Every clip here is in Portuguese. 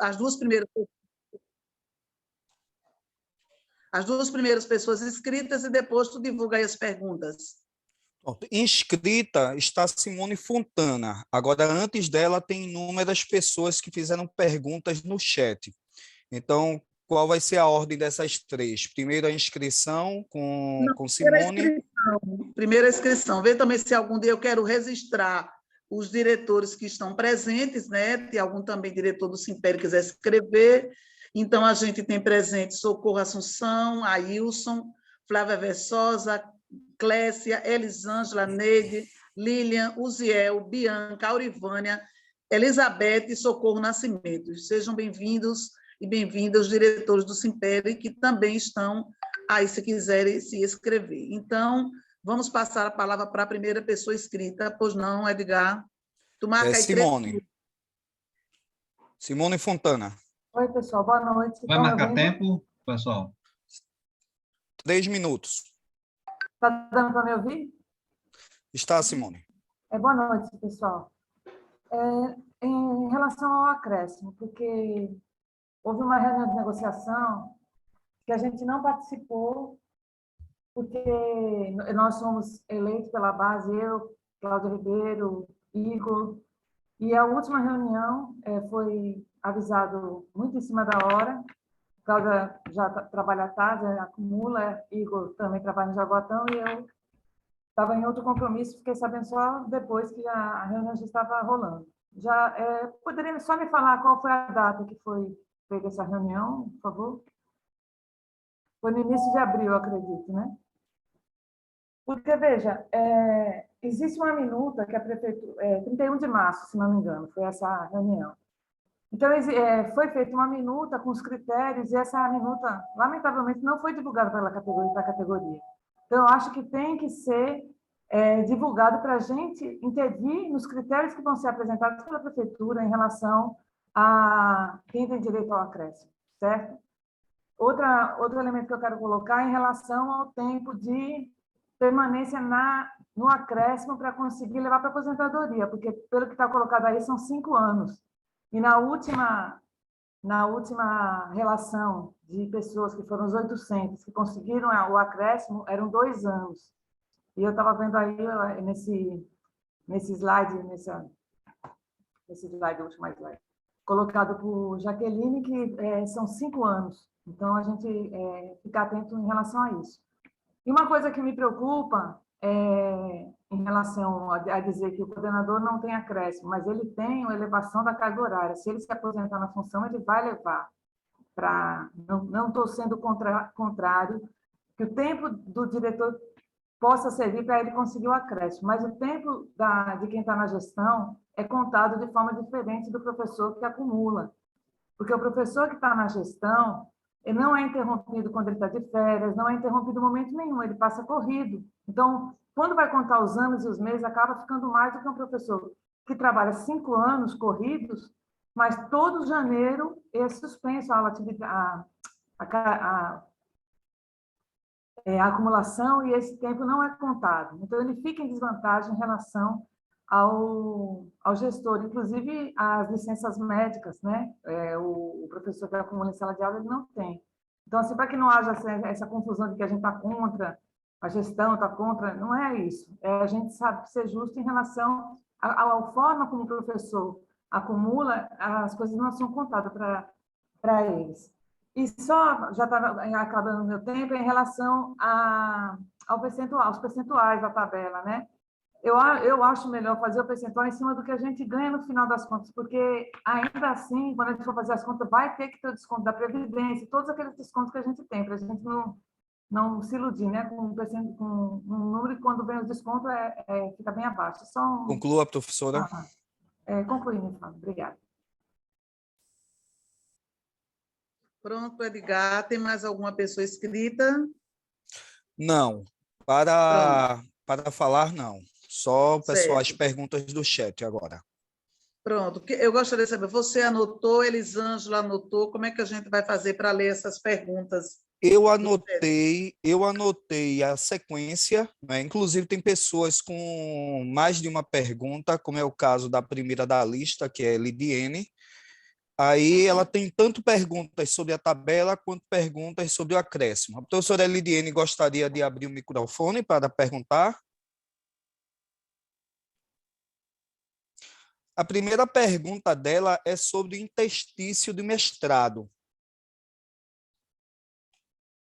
as duas primeiras pessoas inscritas e depois tu divulga aí as perguntas. Inscrita está Simone Fontana. Agora, antes dela, tem inúmeras pessoas que fizeram perguntas no chat. Então, qual vai ser a ordem dessas três? Primeiro a inscrição com Simone. Primeira inscrição. Vê também se algum dia eu quero registrar os diretores que estão presentes, né? Tem algum também diretor do Simpério que quiser escrever. Então, a gente tem presente Socorro Assunção, Ailson, Flávia Versosa, Clécia, Elisângela, Neide, Lilian, Uziel, Bianca, Aurivânia, Elizabeth e Socorro Nascimento. Sejam bem-vindos e bem-vindas os diretores do Simpério, que também estão aí, se quiserem se inscrever. Então, vamos passar a palavra para a primeira pessoa inscrita. Pois não, Edgar? Tu marca aí Simone. Simone Fontana. Oi, pessoal, boa noite. Vai marcar tempo, pessoal? 3 minutos. Está dando para me ouvir? Está, Simone. Boa noite, pessoal. Em relação ao acréscimo, porque houve uma reunião de negociação que a gente não participou, porque nós somos eleitos pela base, eu, Cláudio Ribeiro, Igor, e a última reunião foi avisado muito em cima da hora. Cláudia já trabalha à tarde, acumula, Igor também trabalha em Jaboatão, e eu estava em outro compromisso, fiquei sabendo só depois que a reunião já estava rolando. Poderia só me falar qual foi a data que foi feita essa reunião, por favor? Foi no início de abril, eu acredito, né? Porque, veja, existe uma minuta que a prefeitura... 31 de março, se não me engano, foi essa reunião. Então, foi feita uma minuta com os critérios, e essa minuta, lamentavelmente, não foi divulgada para a categoria. Então, eu acho que tem que ser divulgado para a gente intervir nos critérios que vão ser apresentados pela prefeitura em relação a quem tem direito ao acréscimo, certo? Outro elemento que eu quero colocar é em relação ao tempo de permanência no acréscimo para conseguir levar para a aposentadoria, porque, pelo que está colocado aí, são 5 anos. E na última relação de pessoas, que foram os 800, que conseguiram o acréscimo, eram 2 anos. E eu estava vendo aí, nesse slide, nesse slide, o último slide, colocado por Jaqueline, que são 5 anos. Então, a gente fica atento em relação a isso. E uma coisa que me preocupa em relação a dizer que o coordenador não tem acréscimo, mas ele tem a elevação da carga horária. Se ele se aposentar na função, ele vai levar para... Não estou sendo contrário, que o tempo do diretor possa servir para ele conseguir o acréscimo, mas o tempo de quem está na gestão é contado de forma diferente do professor que acumula. Porque o professor que está na gestão, ele não é interrompido quando ele está de férias, não é interrompido em momento nenhum, ele passa corrido. Então, quando vai contar os anos e os meses, acaba ficando mais do que um professor que trabalha 5 anos corridos, mas todo janeiro é suspenso a acumulação, e esse tempo não é contado. Então, ele fica em desvantagem em relação ao gestor. Inclusive, as licenças médicas, né? O professor que acumula em sala de aula, ele não tem. Então, assim, para que não haja essa confusão de que a gente está contra a gestão, está contra, não é isso. A gente sabe ser justo em relação à forma como o professor acumula, as coisas não são contadas para eles. E só, já está acabando o meu tempo, em relação aos percentuais da tabela, né? Eu acho melhor fazer o percentual em cima do que a gente ganha no final das contas, porque, ainda assim, quando a gente for fazer as contas, vai ter que ter o desconto da Previdência, todos aqueles descontos que a gente tem, para a gente não se iludir, né? Com um número, e quando vem os descontos, fica bem abaixo. Conclua, professora. Concluindo, Fábio. Obrigada. Pronto, Edgar. Tem mais alguma pessoa inscrita? Não. Para falar, não. Só, pessoal, as perguntas do chat agora. Pronto. Eu gostaria de saber, você anotou, Elisângela anotou, como é que a gente vai fazer para ler essas perguntas? Eu anotei a sequência, né? Inclusive tem pessoas com mais de uma pergunta, como é o caso da primeira da lista, que é Lidiene. Aí ela tem tanto perguntas sobre a tabela quanto perguntas sobre o acréscimo. A professora Elidiene gostaria de abrir o microfone para perguntar. A primeira pergunta dela é sobre o interstício do mestrado.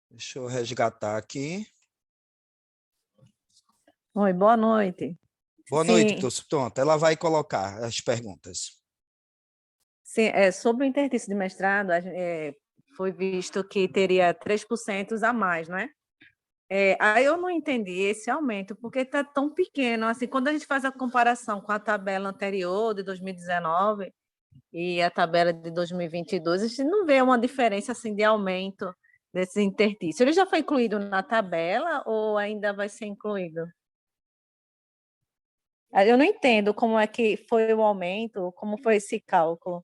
Deixa eu resgatar aqui. Oi, boa noite. Boa noite, professor. Pronto, ela vai colocar as perguntas. Sim, sobre o interstício de mestrado, foi visto que teria 3% a mais, não é? Aí eu não entendi esse aumento, porque está tão pequeno. Assim, quando a gente faz a comparação com a tabela anterior, de 2019, e a tabela de 2022, a gente não vê uma diferença assim, de aumento desse interstício. Ele já foi incluído na tabela ou ainda vai ser incluído? Eu não entendo como é que foi o aumento, como foi esse cálculo.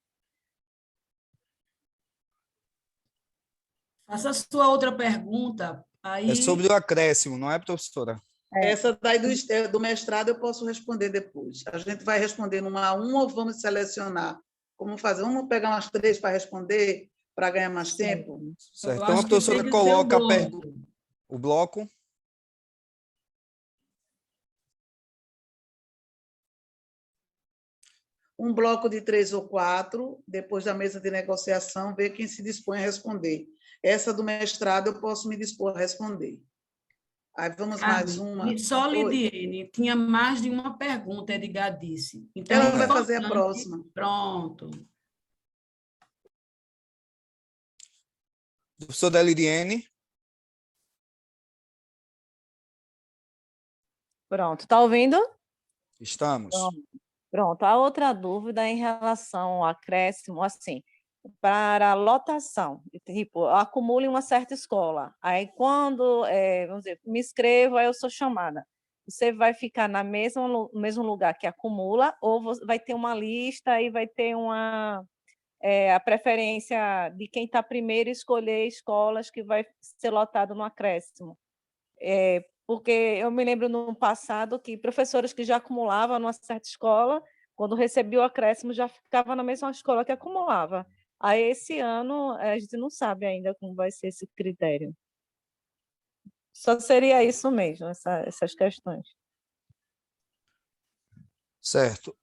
Faça a sua outra pergunta. Aí... É sobre o acréscimo, não é, professora? Essa daí do mestrado eu posso responder depois. A gente vai responder uma a uma ou vamos selecionar? Como fazer? Vamos pegar umas 3 para responder, para ganhar mais tempo? Certo. Então, a professora coloca a pergunta. O bloco. Um bloco de 3 ou 4, depois da mesa de negociação, ver quem se dispõe a responder. Essa do mestrado eu posso me dispor a responder. Aí vamos mais uma. Só Lidiene, tinha mais de uma pergunta, Edgar disse. Então, ela vai fazer a próxima. Pronto. Professora Lidiene. Pronto, está ouvindo? Estamos. Pronto. A outra dúvida é em relação ao acréscimo, assim, para a lotação, tipo, eu acumulo em uma certa escola, aí quando, vamos dizer, me inscrevo, aí eu sou chamada. Você vai ficar no mesmo lugar que acumula, ou vai ter uma lista e vai ter a preferência de quem está primeiro escolher escolas que vai ser lotado no acréscimo? Porque eu me lembro no passado que professores que já acumulavam numa certa escola, quando recebia o acréscimo, já ficava na mesma escola que acumulava. Aí, esse ano, a gente não sabe ainda como vai ser esse critério. Só seria isso mesmo, essas questões. Certo.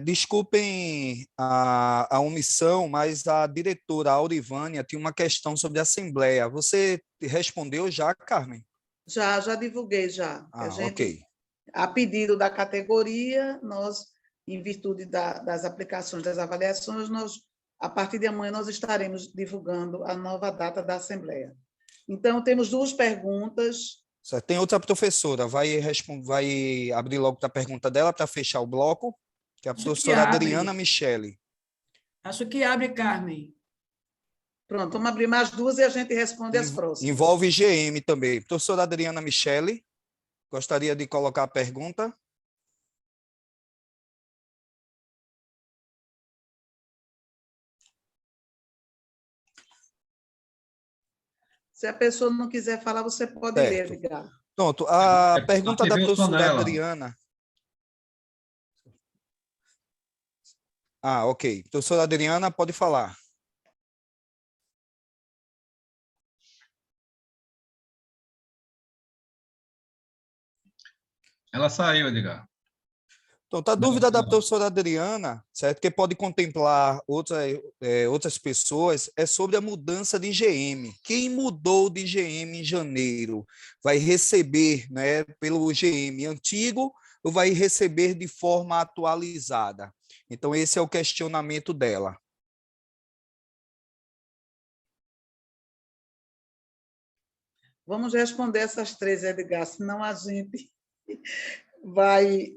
Desculpem a omissão, mas a diretora Aurivânia tinha uma questão sobre a Assembleia. Você respondeu já, Carmen? Já divulguei, já. Ok. A pedido da categoria, nós, em virtude das aplicações das avaliações, a partir de amanhã, nós estaremos divulgando a nova data da Assembleia. Então, temos 2 perguntas. Certo. Tem outra professora, vai abrir logo para a pergunta dela, para fechar o bloco, que é a professora Adriana Michele. Acho que abre, Carmen. Pronto, vamos abrir mais 2 e a gente responde as próximas. Envolve GM também. Professora Adriana Michele, gostaria de colocar a pergunta. Se a pessoa não quiser falar, você pode ler, Edgar. Pronto, a pergunta da professora Adriana. Ok. Professora Adriana, pode falar. Ela saiu, Edgar. Então, a dúvida da professora Adriana, certo? Que pode contemplar outras pessoas, é sobre a mudança de IGM. Quem mudou de IGM em janeiro vai receber, né, pelo IGM antigo ou vai receber de forma atualizada? Então, esse é o questionamento dela. Vamos responder essas 3, Edgar, senão a gente vai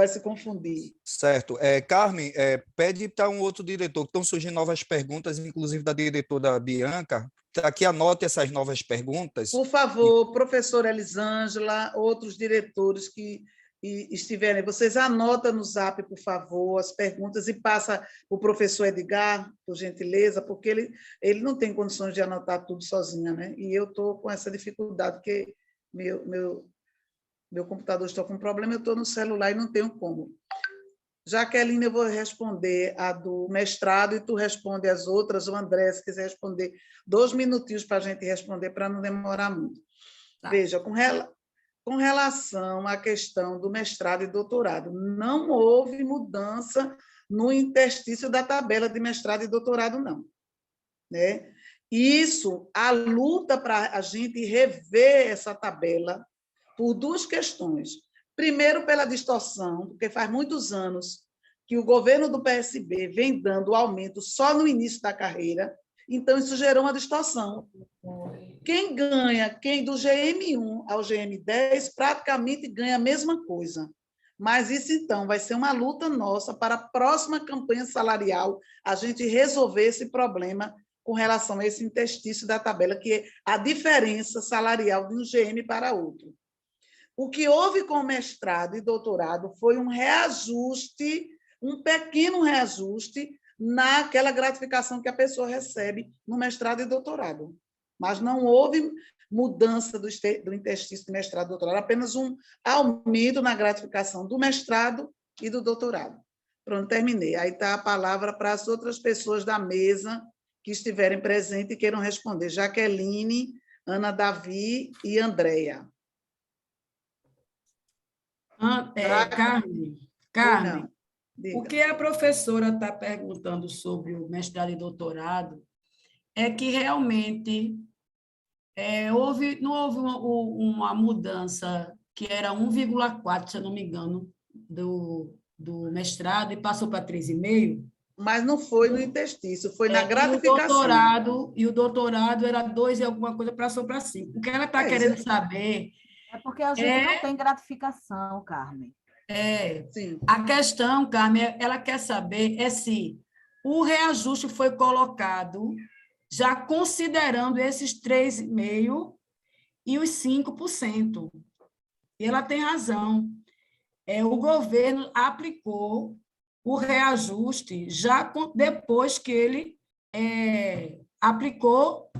se confundir. Certo. Carmen, pede para um outro diretor, que estão surgindo novas perguntas, inclusive da diretora Bianca, para que anote essas novas perguntas. Por favor, professora Elisângela, outros diretores que estiverem, vocês anotam no Zap, por favor, as perguntas e passa para o professor Edgar, por gentileza, porque ele não tem condições de anotar tudo sozinha, né? E eu estou com essa dificuldade, porque meu computador está com problema, eu estou no celular e não tenho como. Jaqueline, eu vou responder a do mestrado e tu responde as outras. O André, se quiser responder, 2 minutinhos para a gente responder, para não demorar muito. Tá. Veja, com relação à questão do mestrado e doutorado, não houve mudança no interstício da tabela de mestrado e doutorado, não. Né? Isso, a luta para a gente rever essa tabela por 2 questões. Primeiro, pela distorção, porque faz muitos anos que o governo do PSB vem dando aumento só no início da carreira, então isso gerou uma distorção. Quem ganha, quem do GM1 ao GM10, praticamente ganha a mesma coisa. Mas isso, então, vai ser uma luta nossa para a próxima campanha salarial, a gente resolver esse problema com relação a esse interstício da tabela, que é a diferença salarial de um GM para outro. O que houve com mestrado e doutorado foi um reajuste, um pequeno reajuste naquela gratificação que a pessoa recebe no mestrado e doutorado. Mas não houve mudança do interstício de mestrado e doutorado, apenas um aumento na gratificação do mestrado e do doutorado. Pronto, terminei. Aí está a palavra para as outras pessoas da mesa que estiverem presentes e queiram responder. Jaqueline, Ana Davi e Andréia. Carmen, o que a professora está perguntando sobre o mestrado e doutorado é que realmente não houve uma mudança que era 1,4, se eu não me engano, do mestrado e passou para 3,5. Mas não foi no interstício, foi na gratificação. E o doutorado era 2 e alguma coisa, passou para 5. O que ela está querendo saber... É porque a gente não tem gratificação, Carmen. Sim. A questão, Carmen, ela quer saber se o reajuste foi colocado já considerando esses 3,5% e os 5%. E ela tem razão. O governo aplicou o reajuste já depois que ele aplicou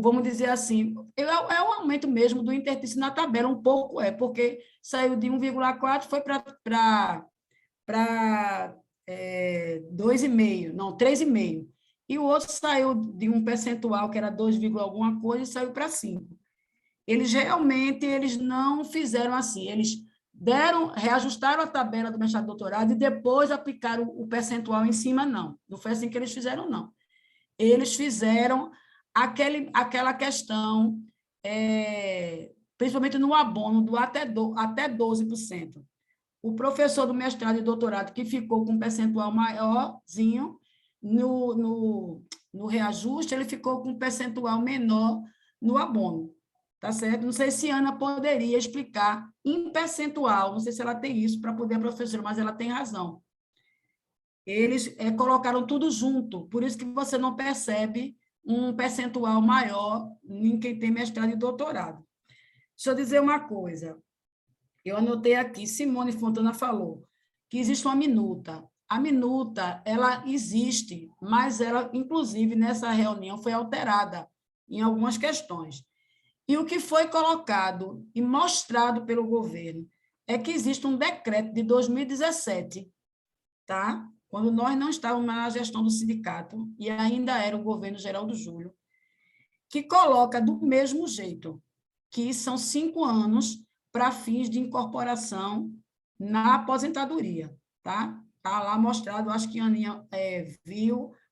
vamos dizer assim, é o aumento mesmo do interstício na tabela, um pouco porque saiu de 1,4, foi para 2,5, não, 3,5. E o outro saiu de um percentual que era 2, alguma coisa e saiu para 5. Eles realmente não fizeram assim, eles reajustaram a tabela do mestrado e doutorado e depois aplicaram o percentual em cima, não. Não foi assim que eles fizeram, não. Eles fizeram aquela questão, principalmente no abono, do até 12%. O professor do mestrado e doutorado, que ficou com um percentual maiorzinho, no reajuste, ele ficou com um percentual menor no abono. Tá certo? Não sei se a Ana poderia explicar em percentual, não sei se ela tem isso para poder a professora, mas ela tem razão. Eles colocaram tudo junto, por isso que você não percebe um percentual maior em quem tem mestrado e doutorado. Deixa eu dizer uma coisa. Eu anotei aqui, Simone Fontana falou que existe uma minuta. A minuta, ela existe, mas ela, inclusive, nessa reunião foi alterada em algumas questões. E o que foi colocado e mostrado pelo governo é que existe um decreto de 2017, tá? Quando nós não estávamos na gestão do sindicato, e ainda era o governo Geraldo Júlio, que coloca do mesmo jeito, que são 5 anos para fins de incorporação na aposentadoria, tá? Está lá mostrado, acho que a Aninha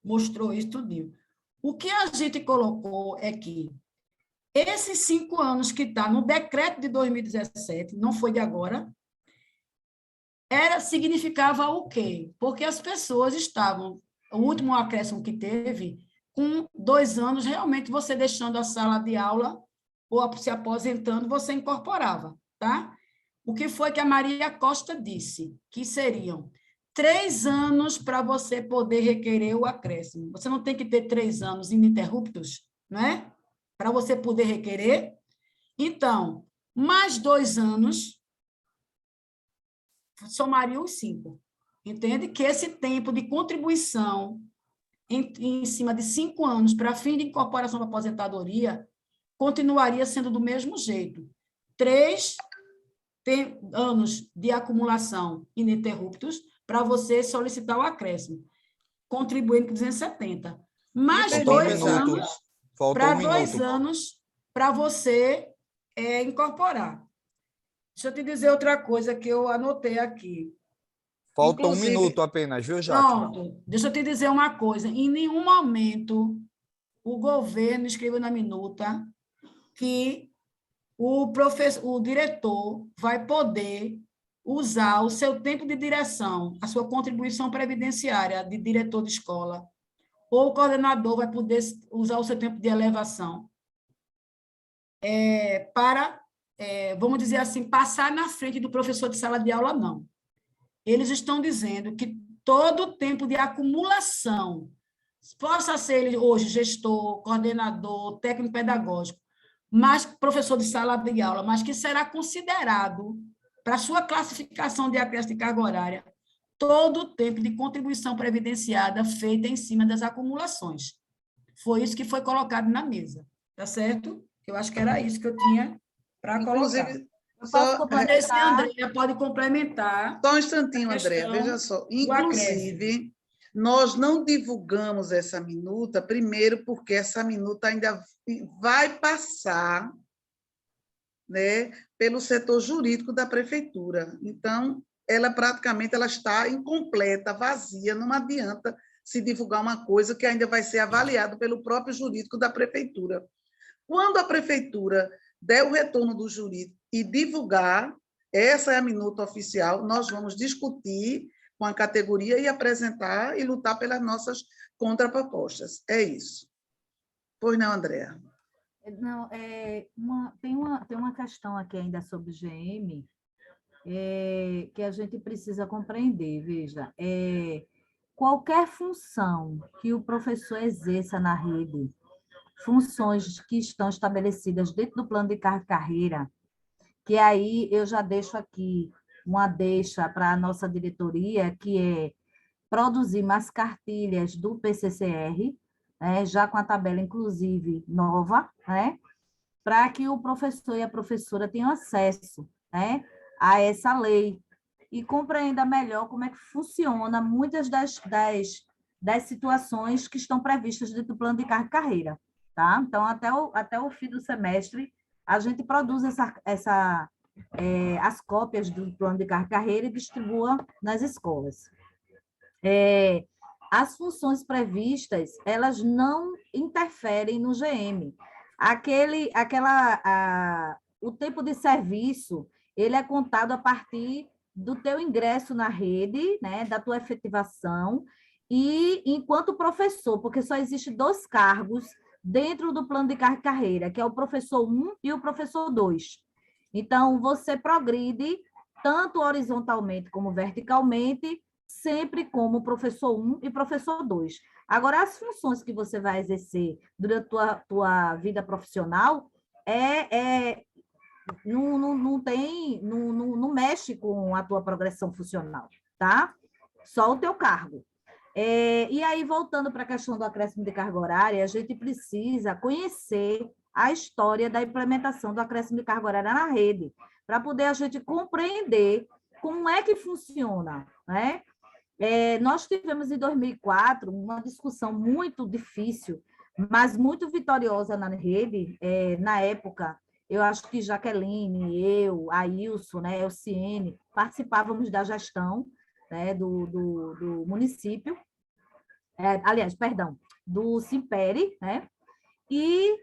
mostrou isso tudinho. O que a gente colocou é que esses 5 anos que está no decreto de 2017, não foi de agora, significava o quê? Porque as pessoas estavam, o último acréscimo que teve, com 2 anos, realmente você deixando a sala de aula ou se aposentando, você incorporava, tá? O que foi que a Maria Costa disse? Que seriam 3 anos para você poder requerer o acréscimo. Você não tem que ter 3 anos ininterruptos, não é? Para você poder requerer. Então, mais 2 anos somariam os 5. Entende? Que esse tempo de contribuição em cima de 5 anos para fim de incorporação para aposentadoria continuaria sendo do mesmo jeito. 3 anos de acumulação ininterruptos, para você solicitar o acréscimo, contribuindo com 270. Mais Falta um 2 minuto. anos Falta para um 2 minuto. anos para você incorporar. Deixa eu te dizer outra coisa que eu anotei aqui. Falta um Inclusive, minuto apenas, viu, Jaque? pronto, deixa eu te dizer uma coisa. Em nenhum momento o governo escreveu na minuta que o diretor vai poder usar o seu tempo de direção, a sua contribuição previdenciária de diretor de escola, ou o coordenador vai poder usar o seu tempo de elevação para, vamos dizer assim, passar na frente do professor de sala de aula, não. Eles estão dizendo que todo o tempo de acumulação, possa ser ele hoje gestor, coordenador, técnico pedagógico, mas professor de sala de aula, mas que será considerado para sua classificação de acréscimo de carga horária, todo o tempo de contribuição previdenciada feita em cima das acumulações. Foi isso que foi colocado na mesa, tá certo? Eu acho que era isso que eu tinha para colocar. Inclusive, Posso Não sei se a complementar? Andrea pode complementar. só um instantinho, a Andréa, questão veja só. do acréscimo. Inclusive, nós não divulgamos essa minuta, primeiro porque essa minuta ainda vai passar, né, pelo setor jurídico da prefeitura. Então, ela praticamente está incompleta, vazia, não adianta se divulgar uma coisa que ainda vai ser avaliada pelo próprio jurídico da prefeitura. Quando a prefeitura der o retorno do jurídico e divulgar, essa é a minuta oficial, nós vamos discutir com a categoria e apresentar e lutar pelas nossas contrapropostas. É isso. Pois não, Andréa? Não, tem uma questão aqui ainda sobre o GM, que a gente precisa compreender. Veja, qualquer função que o professor exerça na rede, funções que estão estabelecidas dentro do plano de carreira, que aí eu já deixo aqui uma deixa para a nossa diretoria, que é produzir mais cartilhas do PCCR, já com a tabela, inclusive, nova, para que o professor e a professora tenham acesso, a essa lei e compreenda melhor como é que funciona muitas das situações que estão previstas dentro do plano de carreira. Tá? Então, até o fim do semestre, a gente produz as cópias do plano de carreira e distribua nas escolas. As funções previstas, elas não interferem no GM. O tempo de serviço, ele é contado a partir do teu ingresso na rede, né, da tua efetivação, e enquanto professor, porque só existem 2 cargos dentro do plano de carreira, que é o professor 1 e o professor 2. Então, você progride tanto horizontalmente como verticalmente, sempre como professor 1 e professor 2. Agora, as funções que você vai exercer durante a tua vida profissional não mexe com a tua progressão funcional, tá? Só o teu cargo. E aí, voltando para a questão do acréscimo de carga horária, a gente precisa conhecer a história da implementação do acréscimo de carga horária na rede, para poder a gente compreender como é que funciona, né? Nós tivemos, em 2004, uma discussão muito difícil, mas muito vitoriosa na rede. Na época, eu acho que Jaqueline, eu, Ailson, né, Elciene, participávamos da gestão, né, do município, do Simpere, né? E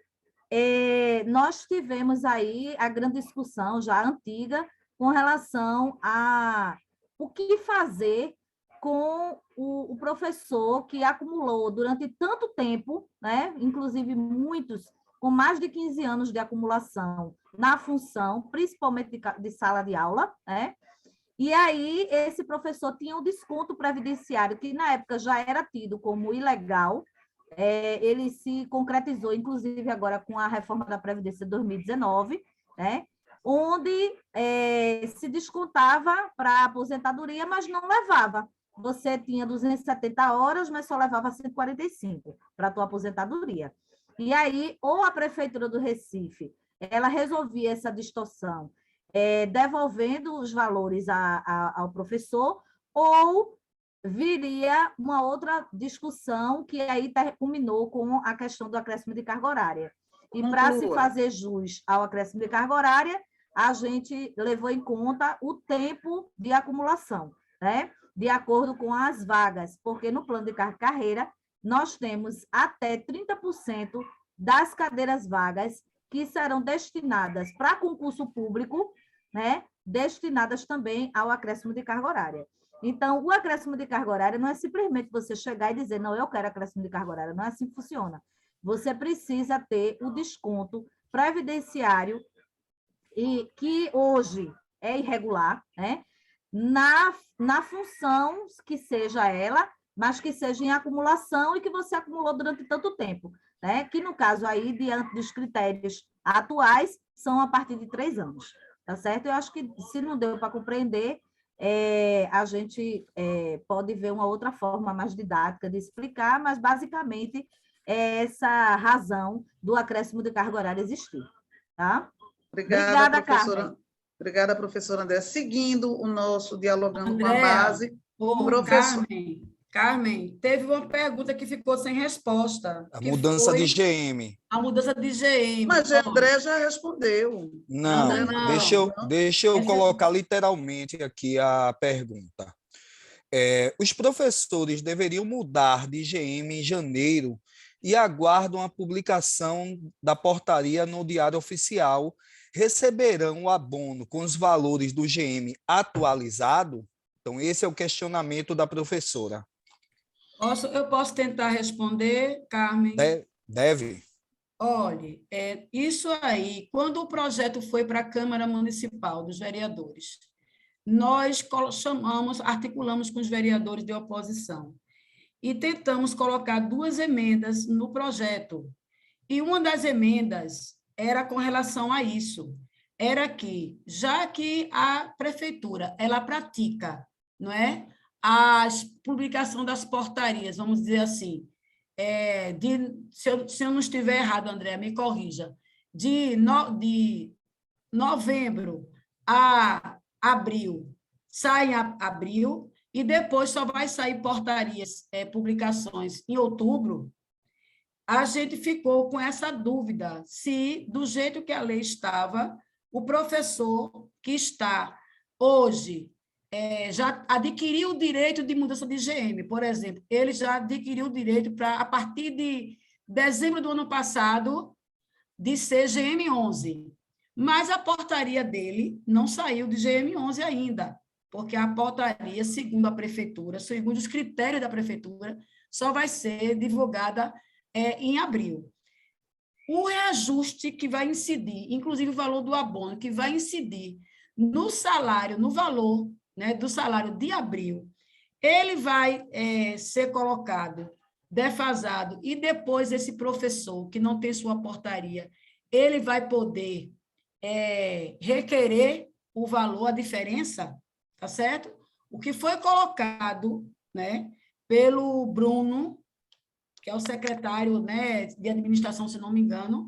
nós tivemos aí a grande discussão, já antiga, com relação a o que fazer com o professor que acumulou durante tanto tempo, né? Inclusive muitos com mais de 15 anos de acumulação na função, principalmente de sala de aula, né? E aí, esse professor tinha um desconto previdenciário, que na época já era tido como ilegal. Ele se concretizou, inclusive, agora com a reforma da Previdência de 2019, né? Onde se descontava para a aposentadoria, mas não levava. Você tinha 270 horas, mas só levava 145 para a tua aposentadoria. E aí, ou a Prefeitura do Recife, ela resolvia essa distorção, devolvendo os valores ao professor, ou viria uma outra discussão que aí culminou com a questão do acréscimo de carga horária. E para se fazer jus ao acréscimo de carga horária, a gente levou em conta o tempo de acumulação, né? De acordo com as vagas, porque no plano de carreira nós temos até 30% das cadeiras vagas que serão destinadas para concurso público, né? Destinadas também ao acréscimo de carga horária. Então, o acréscimo de carga horária não é simplesmente você chegar e dizer, não, eu quero acréscimo de carga horária, não é assim que funciona. Você precisa ter o desconto previdenciário, e que hoje é irregular, né? Na função que seja ela, mas que seja em acumulação e que você acumulou durante tanto tempo, né? Que, no caso aí, diante dos critérios atuais, são a partir de 3 anos, tá certo? Eu acho que, se não deu para compreender, a gente pode ver uma outra forma mais didática de explicar, mas, basicamente, é essa razão do acréscimo de carga horária existir, tá? Obrigada, professora. Carmen. Obrigada, professora André. Seguindo o nosso Dialogando com a Base. Professor... Carmen, teve uma pergunta que ficou sem resposta. A mudança de GM. A mudança de GM. Mas o André já respondeu. Não, deixa eu colocar literalmente aqui a pergunta. Os professores deveriam mudar de GM em janeiro e aguardam a publicação da portaria no Diário Oficial. Receberão o abono com os valores do GM atualizado? Então, esse é o questionamento da professora. Eu posso tentar responder, Carmen? Deve. Olhe, isso aí, quando o projeto foi para a Câmara Municipal dos Vereadores, nós articulamos com os vereadores de oposição e tentamos colocar 2 emendas no projeto. E uma das emendas era com relação a isso. Era que, já que a prefeitura, ela pratica, não é? A publicação das portarias, vamos dizer assim, se eu não estiver errado, André, me corrija, de novembro a abril, sai em abril, e depois só vai sair portarias, publicações em outubro. A gente ficou com essa dúvida, se, do jeito que a lei estava, o professor que está hoje já adquiriu o direito de mudança de GM, por exemplo, ele já adquiriu o direito para, a partir de dezembro do ano passado, de ser GM11. Mas a portaria dele não saiu de GM11 ainda, porque a portaria, segundo a prefeitura, segundo os critérios da prefeitura, só vai ser divulgada em abril. O reajuste que vai incidir, inclusive o valor do abono, que vai incidir no salário, no valor, né, do salário de abril, ele vai ser colocado defasado, e depois esse professor que não tem sua portaria, ele vai poder requerer o valor, a diferença, tá certo? O que foi colocado, né, pelo Bruno, que é o secretário, né, de administração, se não me engano,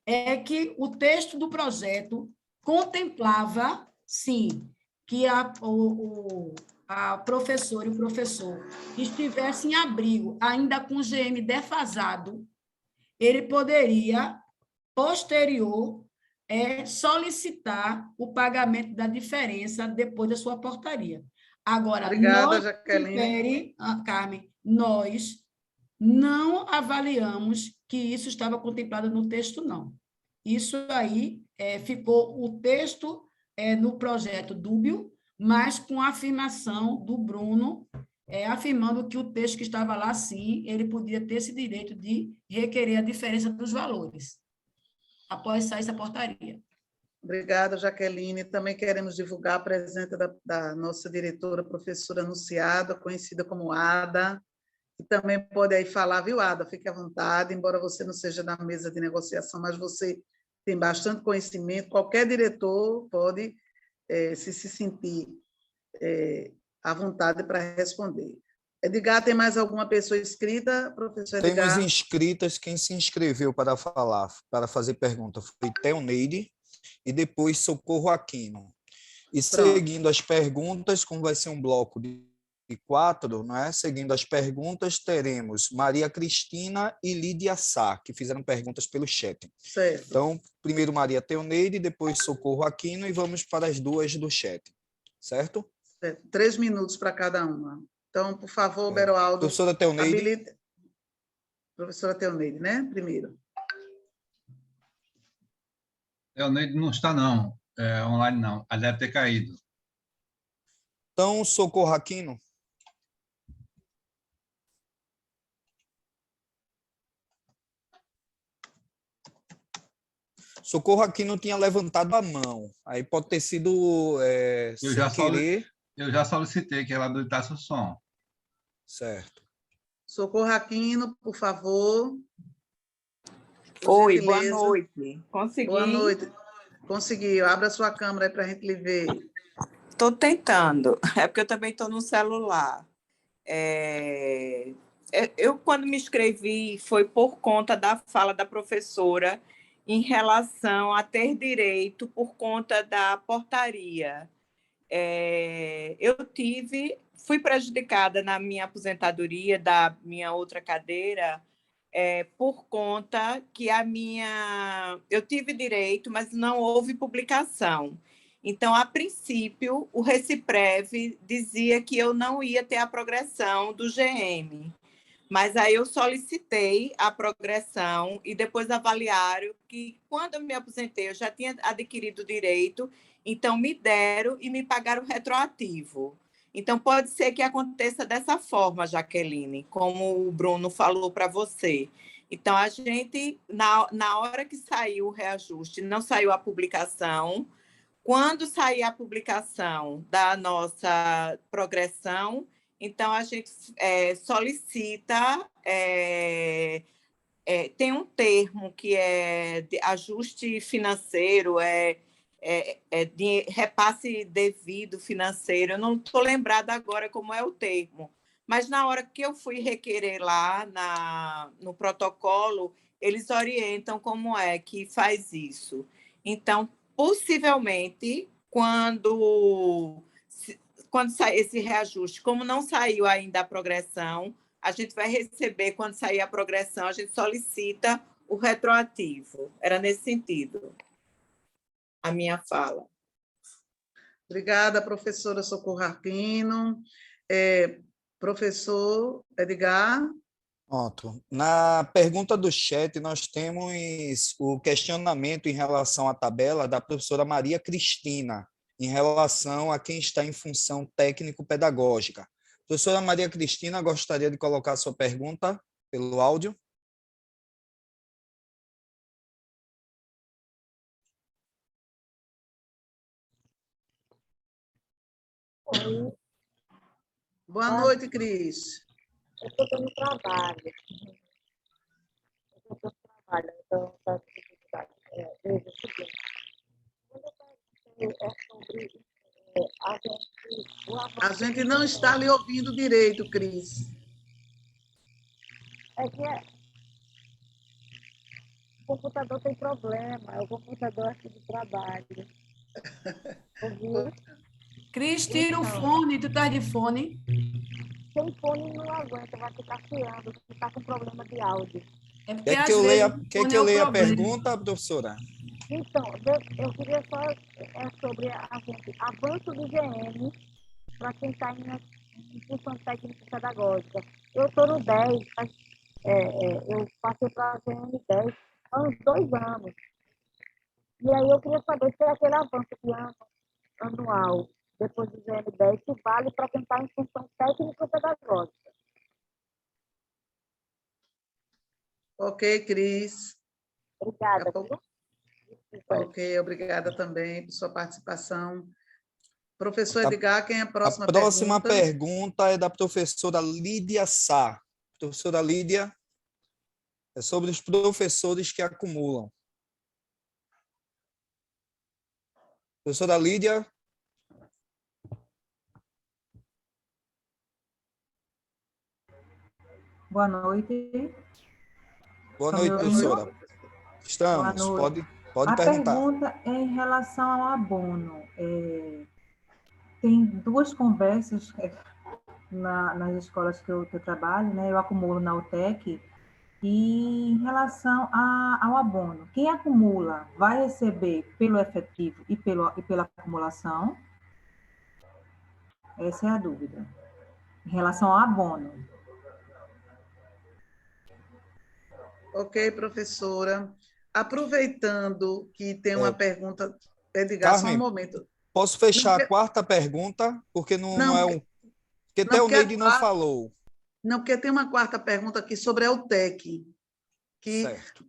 é que o texto do projeto contemplava, sim, que a professora e o professor estivessem em abril, ainda com o GM defasado, ele poderia, posterior, solicitar o pagamento da diferença depois da sua portaria. Agora, obrigada, Jaqueline. Carmen, nós não avaliamos que isso estava contemplado no texto, não. Isso aí ficou o texto no projeto dúbio, mas com a afirmação do Bruno, afirmando que o texto que estava lá, sim, ele podia ter esse direito de requerer a diferença dos valores, após sair essa portaria. Obrigada, Jaqueline. Também queremos divulgar a presença da nossa diretora, professora Anunciada, conhecida como Ada, que também pode aí falar, viu, Ada? Fique à vontade, embora você não seja da mesa de negociação, mas você tem bastante conhecimento, qualquer diretor pode se sentir à vontade para responder. Edgar, tem mais alguma pessoa inscrita, professor Edgar? Temos inscritas, quem se inscreveu para falar, para fazer pergunta, foi Teoneide e depois Socorro Aquino. E seguindo as perguntas, como vai ser um bloco de quatro, né, seguindo as perguntas, teremos Maria Cristina e Lídia Sá, que fizeram perguntas pelo chat. Certo. Então, primeiro Maria Teoneide, depois Socorro Aquino, e vamos para as duas do chat. Certo? Certo. 3 minutos para cada uma. Então, por favor, Beroaldo, Professora Teoneide. habilita... Professora Teoneide, né? Primeiro. Leoneide não está, não. Online, não. Ela deve ter caído. Então, Socorro Aquino. Socorro Aquino tinha levantado a mão. Aí pode ter sido sem querer. Eu já solicitei que ela habilitasse o som. Certo. Socorro Aquino, por favor. Por Oi, boa gentileza. noite. Consegui? Boa noite. Conseguiu. Abra sua câmera aí para a gente lhe ver. Estou tentando. É porque eu também estou no celular. Eu, quando me inscrevi, foi por conta da fala da professora em relação a ter direito por conta da portaria. Fui prejudicada na minha aposentadoria da minha outra cadeira por conta que eu tive direito, mas não houve publicação. Então, a princípio, o Reciprev dizia que eu não ia ter a progressão do GM, mas aí eu solicitei a progressão e depois avaliaram que, quando eu me aposentei, eu já tinha adquirido o direito, então me deram e me pagaram retroativo. Então, pode ser que aconteça dessa forma, Jaqueline, como o Bruno falou para você. Então, a gente, na hora que saiu o reajuste, não saiu a publicação. Quando sair a publicação da nossa progressão, então a gente solicita, tem um termo que é de ajuste financeiro, de repasse devido financeiro. Eu não estou lembrada agora como é o termo, mas na hora que eu fui requerer lá no protocolo, eles orientam como é que faz isso. Então, possivelmente, quando sair esse reajuste, como não saiu ainda a progressão, a gente vai receber, quando sair a progressão, a gente solicita o retroativo. Era nesse sentido a minha fala. Obrigada, professora Socorro Aquino. Professor Edgar. Pronto. Na pergunta do chat, nós temos o questionamento em relação à tabela da professora Maria Cristina, em relação a quem está em função técnico-pedagógica. Professora Maria Cristina, gostaria de colocar a sua pergunta pelo áudio? Oi. Boa noite, Cris. Eu estou no trabalho. Então está dificuldade. Veja o seguinte. Quando eu perguntei sobre A gente não está lhe ouvindo direito, Cris. O computador tem problema, é o computador aqui do trabalho. Ouviu? Cris, tira o fone, tu está de fone? Sem fone não aguenta, vai ficar chiando, está com problema de áudio. Quer que eu leia a pergunta, professora? Então, eu queria só sobre avanço do GM para quem está em função técnico-pedagógica. Eu estou no 10, mas eu passei para a GM 10 há uns 2 anos. E aí eu queria saber se aquele avanço de anual, depois do GM 10, se vale para quem está em função técnico-pedagógica. Ok, Cris. Obrigada. Ok, obrigada também por sua participação. Professor Edgar, quem é a próxima pergunta? A próxima pergunta é da professora Lídia Sá. Professora Lídia, é sobre os professores que acumulam. Professora Lídia. Boa noite. Boa noite, professora. Estamos. Boa noite. Pode perguntar. A pergunta é em relação ao abono. Tem 2 conversas nas escolas que eu trabalho, né? Eu acumulo na UTEC. E em relação ao abono, quem acumula vai receber pelo efetivo e pela acumulação? Essa é a dúvida. Em relação ao abono. Ok, professora. Aproveitando que tem uma É, pergunta, Edgar, só um Carmen, momento. posso Não, fechar a quarta pergunta? Porque não não, é um. Porque não, porque, Teoneide não falou. não, porque tem uma quarta pergunta aqui sobre a UTEC, que Certo.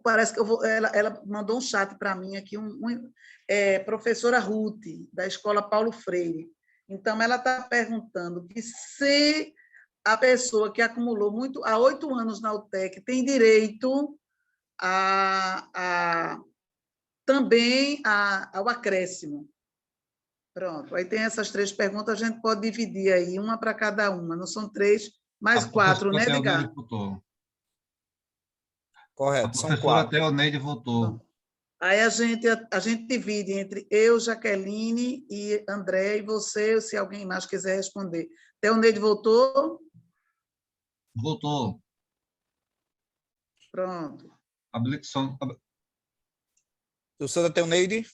parece que ela mandou um chat para mim aqui, professora Ruth, da Escola Paulo Freire. Então, ela está perguntando que se a pessoa que acumulou muito há 8 anos na UTEC tem direito também ao acréscimo. Pronto, aí tem essas 3 perguntas, a gente pode dividir aí, uma para cada uma, não são 3, mais A 4, né, professora Edgar? Teoneide votou. A Correto, são professora 4. Teoneide votou. Aí a gente divide entre eu, Jaqueline e André, e você, se alguém mais quiser responder. Teoneide voltou? Votou. Pronto. Habilitação. Professora Teoneide?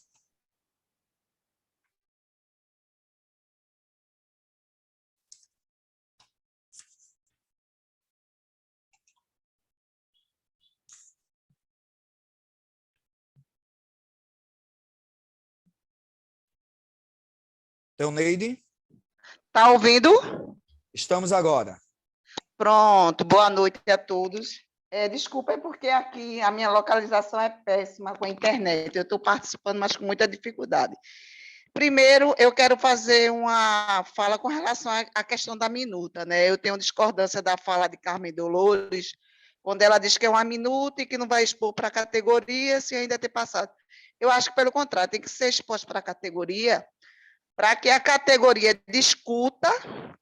Teoneide? Tá ouvindo? Estamos agora. Pronto, boa noite a todos. Desculpa, é porque aqui a minha localização é péssima com a internet. Eu estou participando, mas com muita dificuldade. Primeiro, eu quero fazer uma fala com relação à questão da minuta, né? Eu tenho discordância da fala de Carmen Dolores, quando ela diz que é uma minuta e que não vai expor para a categoria se ainda ter passado. Eu acho que, pelo contrário, tem que ser exposto para a categoria, para que a categoria discuta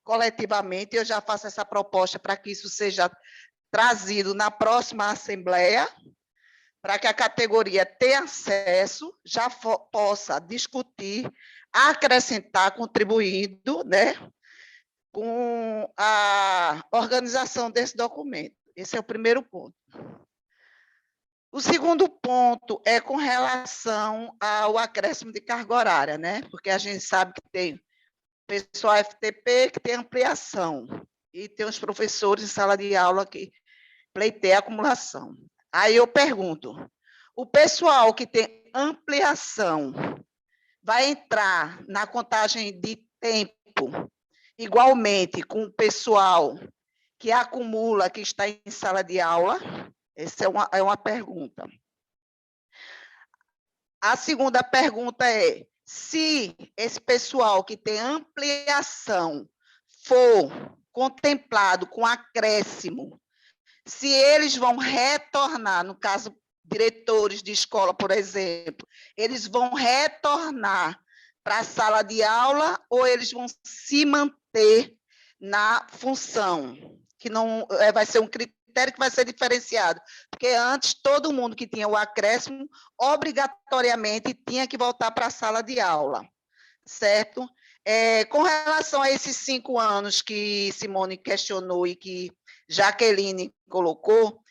coletivamente. Eu já faço essa proposta para que isso seja trazido na próxima assembleia, para que a categoria tenha acesso, já possa discutir, acrescentar, contribuindo, né, com a organização desse documento. Esse é o primeiro ponto. O segundo ponto é com relação ao acréscimo de carga horária, né? Porque a gente sabe que tem pessoal FTP que tem ampliação, e tem os professores em sala de aula que pleiteiam acumulação. Aí eu pergunto, o pessoal que tem ampliação vai entrar na contagem de tempo igualmente com o pessoal que acumula, que está em sala de aula? Essa é uma pergunta. A segunda pergunta é, se esse pessoal que tem ampliação for contemplado com acréscimo, se eles vão retornar, no caso, diretores de escola, por exemplo, eles vão retornar para a sala de aula ou eles vão se manter na função, que não vai ser um critério que vai ser diferenciado, porque antes todo mundo que tinha o acréscimo obrigatoriamente tinha que voltar para a sala de aula, certo? Com relação a esses 5 anos que Simone questionou e que Jaqueline colocou,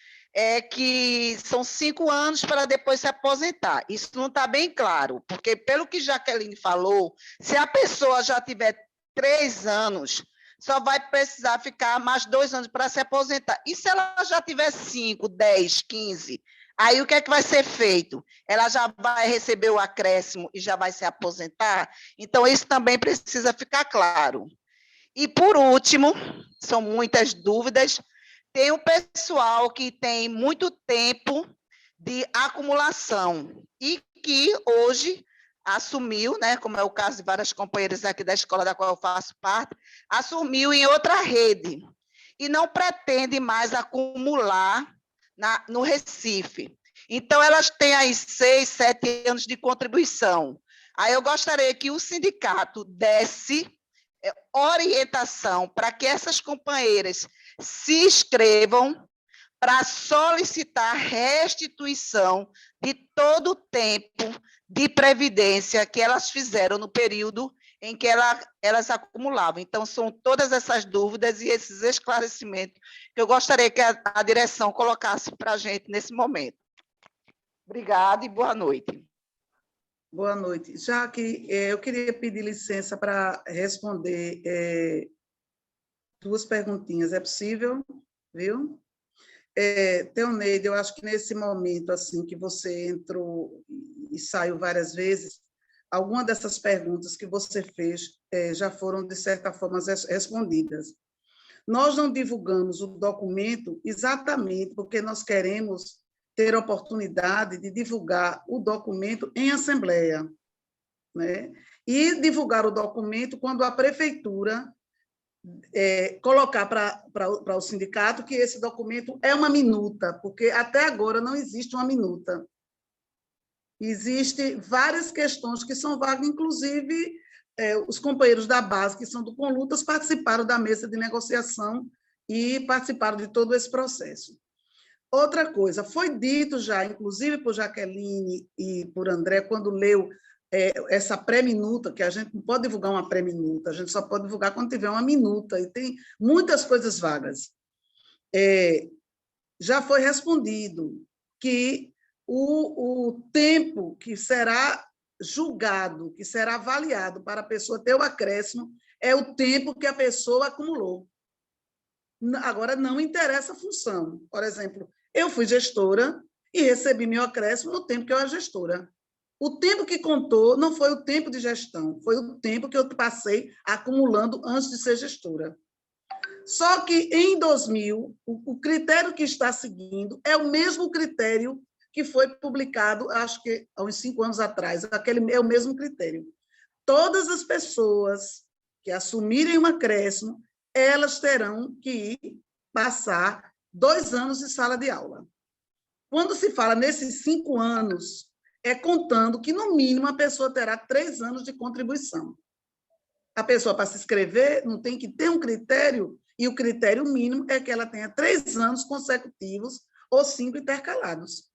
que são 5 anos para depois se aposentar. Isso não está bem claro, porque, pelo que Jaqueline falou, se a pessoa já tiver 3 anos, só vai precisar ficar mais 2 anos para se aposentar. E se ela já tiver 5, 10, 15, aí o que é que vai ser feito? Ela já vai receber o acréscimo e já vai se aposentar? Então, isso também precisa ficar claro. E, por último, são muitas dúvidas, tem o pessoal que tem muito tempo de acumulação e que hoje assumiu, né, como é o caso de várias companheiras aqui da escola da qual eu faço parte, assumiu em outra rede e não pretende mais acumular no Recife. Então, elas têm aí 6, 7 anos de contribuição. Aí eu gostaria que o sindicato desse orientação para que essas companheiras se inscrevam para solicitar restituição de todo o tempo de previdência que elas fizeram no período em que elas acumulavam. Então, são todas essas dúvidas e esses esclarecimentos que eu gostaria que a direção colocasse para a gente nesse momento. Obrigada e boa noite. Boa noite. Já que eu queria pedir licença para responder duas perguntinhas. É possível? Viu? Teoneide, eu acho que nesse momento assim que você entrou e saiu várias vezes, algumas dessas perguntas que você fez já foram, de certa forma, respondidas. Nós não divulgamos o documento exatamente porque nós queremos ter a oportunidade de divulgar o documento em assembleia, né? E divulgar o documento quando a prefeitura colocar para o sindicato que esse documento é uma minuta, porque até agora não existe uma minuta. Existem várias questões que são vagas, inclusive os companheiros da base, que são do Conlutas, participaram da mesa de negociação e participaram de todo esse processo. Outra coisa, foi dito já, inclusive por Jaqueline e por André, quando leu essa pré-minuta, que a gente não pode divulgar uma pré-minuta, a gente só pode divulgar quando tiver uma minuta, e tem muitas coisas vagas. Já foi respondido que o tempo que será julgado, que será avaliado para a pessoa ter o acréscimo, é o tempo que a pessoa acumulou. Agora, não interessa a função. Por exemplo, eu fui gestora e recebi meu acréscimo no tempo que eu era gestora. O tempo que contou não foi o tempo de gestão, foi o tempo que eu passei acumulando antes de ser gestora. Só que, em 2000, o critério que está seguindo é o mesmo critério que foi publicado, acho que há uns 5 anos atrás, é o mesmo critério. Todas as pessoas que assumirem um acréscimo, elas terão que passar 2 anos de sala de aula. Quando se fala nesses 5 anos, é contando que, no mínimo, a pessoa terá 3 anos de contribuição. A pessoa, para se inscrever, não tem que ter um critério, e o critério mínimo é que ela tenha 3 anos consecutivos ou 5 intercalados,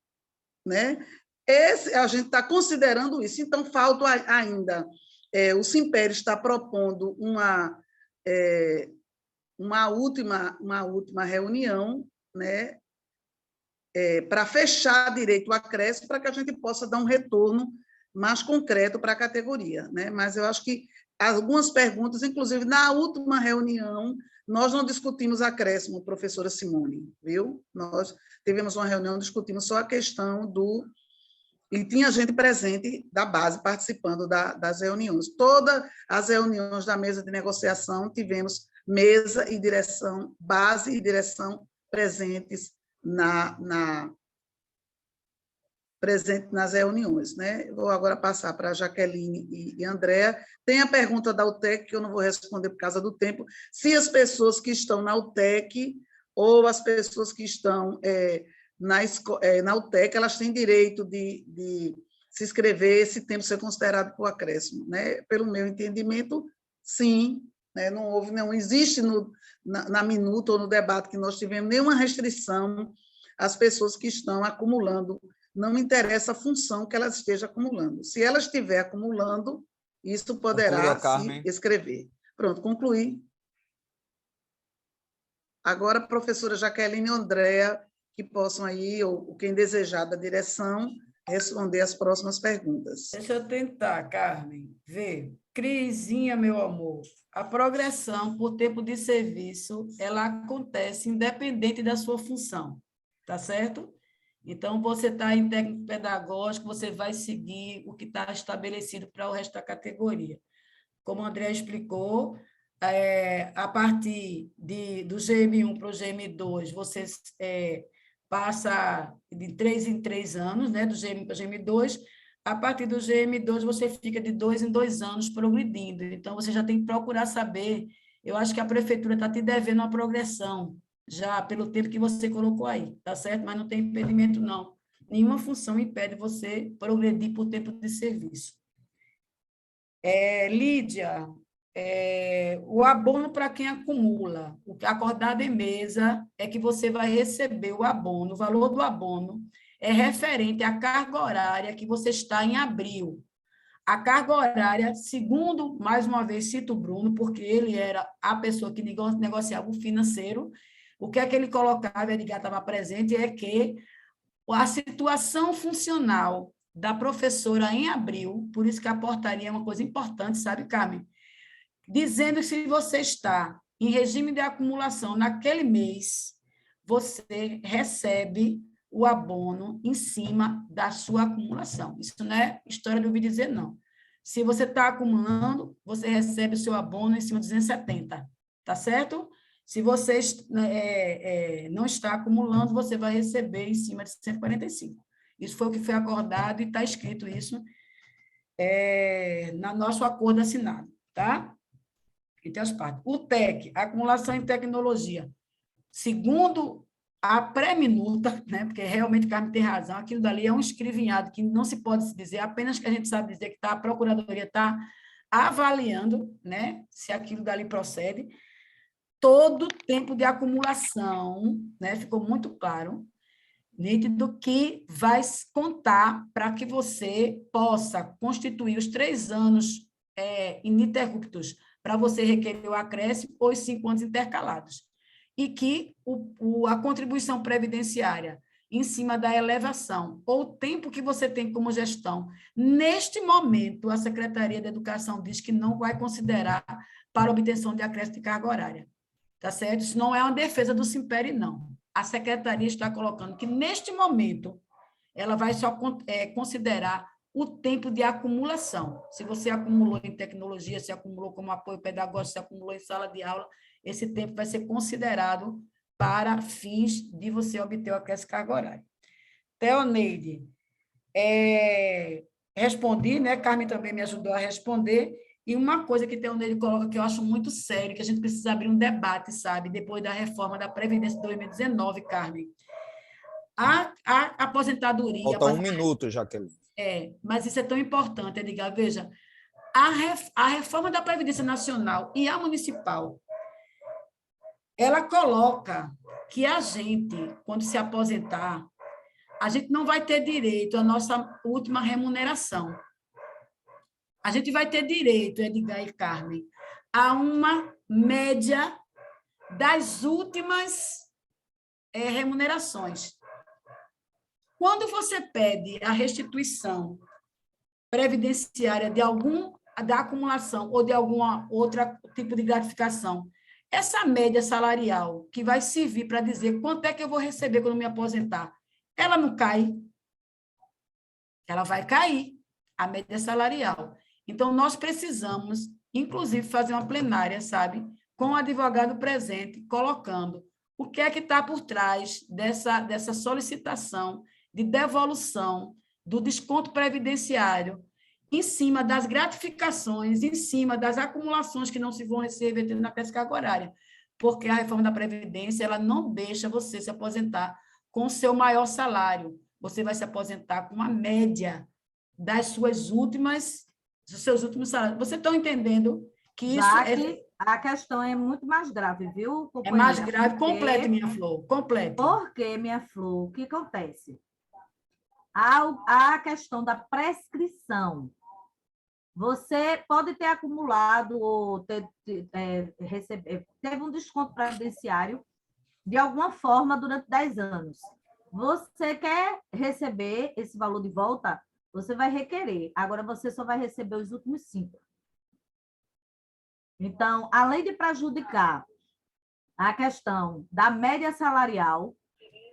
né? A gente está considerando isso. Então, falta ainda... o Simpério está propondo uma última reunião, né, para fechar direito o acréscimo, para que a gente possa dar um retorno mais concreto para a categoria, né? Mas eu acho que algumas perguntas, inclusive na última reunião, nós não discutimos acréscimo, professora Simone, viu? Nós tivemos uma reunião, discutimos só a questão do... E tinha gente presente da base participando das reuniões. Todas as reuniões da mesa de negociação tivemos mesa e direção, base e direção presentes nas reuniões, né? Vou agora passar para a Jaqueline e Andréa. Tem a pergunta da UTEC, que eu não vou responder por causa do tempo, se as pessoas que estão na UTEC ou as pessoas que estão na UTEC, elas têm direito de se inscrever, esse tempo ser considerado por acréscimo, né? Pelo meu entendimento, sim, né? Não existe na minuta ou no debate que nós tivemos nenhuma restrição às pessoas que estão acumulando. Não interessa a função que elas estejam acumulando. Se ela estiver acumulando, isso poderá se inscrever. Pronto, concluí. Agora, a professora Jaqueline e Andréa, que possam aí, ou quem desejar da direção, responder as próximas perguntas. Deixa eu tentar, Carmen. Vê, Crisinha, meu amor, a progressão por tempo de serviço, ela acontece independente da sua função, tá certo? Então, você está em técnico pedagógico, você vai seguir o que está estabelecido para o resto da categoria. Como o André explicou, a partir do GM1 para o GM2, você passa de 3 em 3 anos, né, do GM para o GM2. A partir do GM2, você fica de 2 em 2 anos progredindo. Então, você já tem que procurar saber. Eu acho que a prefeitura está te devendo uma progressão, já pelo tempo que você colocou aí, tá certo? Mas não tem impedimento, não. Nenhuma função impede você progredir por tempo de serviço. Lídia, o abono para quem acumula, o que acordado em mesa é que você vai receber o abono, o valor do abono é referente à carga horária que você está em abril. A carga horária, segundo, mais uma vez, cito o Bruno, porque ele era a pessoa que negociava o financeiro, o que é que ele colocava, Edgar estava presente, é que a situação funcional da professora em abril, por isso que a portaria é uma coisa importante, sabe, Carmen? Dizendo que se você está em regime de acumulação naquele mês, você recebe o abono em cima da sua acumulação. Isso não é história de ouvir dizer, não. Se você está acumulando, você recebe o seu abono em cima de 270, tá certo? Se você não está acumulando, você vai receber em cima de 145. Isso foi o que foi acordado e está escrito isso no nosso acordo assinado, tá? Entre as partes. O TEC, acumulação em tecnologia. Segundo a pré-minuta, né, porque realmente Carmen tem razão, aquilo dali é um escrivinhado que não se pode dizer, apenas que a gente sabe dizer que a Procuradoria está avaliando, né, se aquilo dali procede. Todo tempo de acumulação, né, ficou muito claro, nítido, que vai contar para que você possa constituir os 3 anos ininterruptos para você requerer o acréscimo ou os 5 anos intercalados. E que a contribuição previdenciária em cima da elevação ou o tempo que você tem como gestão, neste momento, a Secretaria de Educação diz que não vai considerar para obtenção de acréscimo de carga horária. Tá certo? Isso não é uma defesa do Simpere, não. A Secretaria está colocando que, neste momento, ela vai só considerar o tempo de acumulação. Se você acumulou em tecnologia, se acumulou como apoio pedagógico, se acumulou em sala de aula, esse tempo vai ser considerado para fins de você obter o acréscimo de carga horária. Teoneide, respondi, né? Carmen também me ajudou a responder. E uma coisa que Teoneide coloca que eu acho muito sério, que a gente precisa abrir um debate, sabe? Depois da reforma da Previdência de 2019, Carmen. A aposentadoria... Falta 1 minuto, Jaqueline. Mas isso é tão importante, Edgar. Veja, a reforma da Previdência Nacional e a municipal, ela coloca que a gente, quando se aposentar, a gente não vai ter direito à nossa última remuneração. A gente vai ter direito, Edgar e Carmen, a uma média das últimas remunerações. Quando você pede a restituição previdenciária da acumulação ou de alguma outra tipo de gratificação, essa média salarial que vai servir para dizer quanto é que eu vou receber quando me aposentar, ela não cai. Ela vai cair, a média salarial. Então, nós precisamos, inclusive, fazer uma plenária, sabe, com o advogado presente, colocando o que é que está por trás dessa solicitação de devolução do desconto previdenciário em cima das gratificações, em cima das acumulações que não se vão receber na carga horária, porque a reforma da Previdência ela não deixa você se aposentar com o seu maior salário. Você vai se aposentar com a média dos seus últimos salários. Vocês estão entendendo que isso a questão é muito mais grave, viu, companheira? É mais grave. Complete, minha Flor, complete. Porque, minha Flor, o que acontece? A questão da prescrição. Você pode ter acumulado ou teve um desconto previdenciário de alguma forma durante 10 anos. Você quer receber esse valor de volta? Você vai requerer. Agora, você só vai receber os últimos 5. Então, além de prejudicar a questão da média salarial,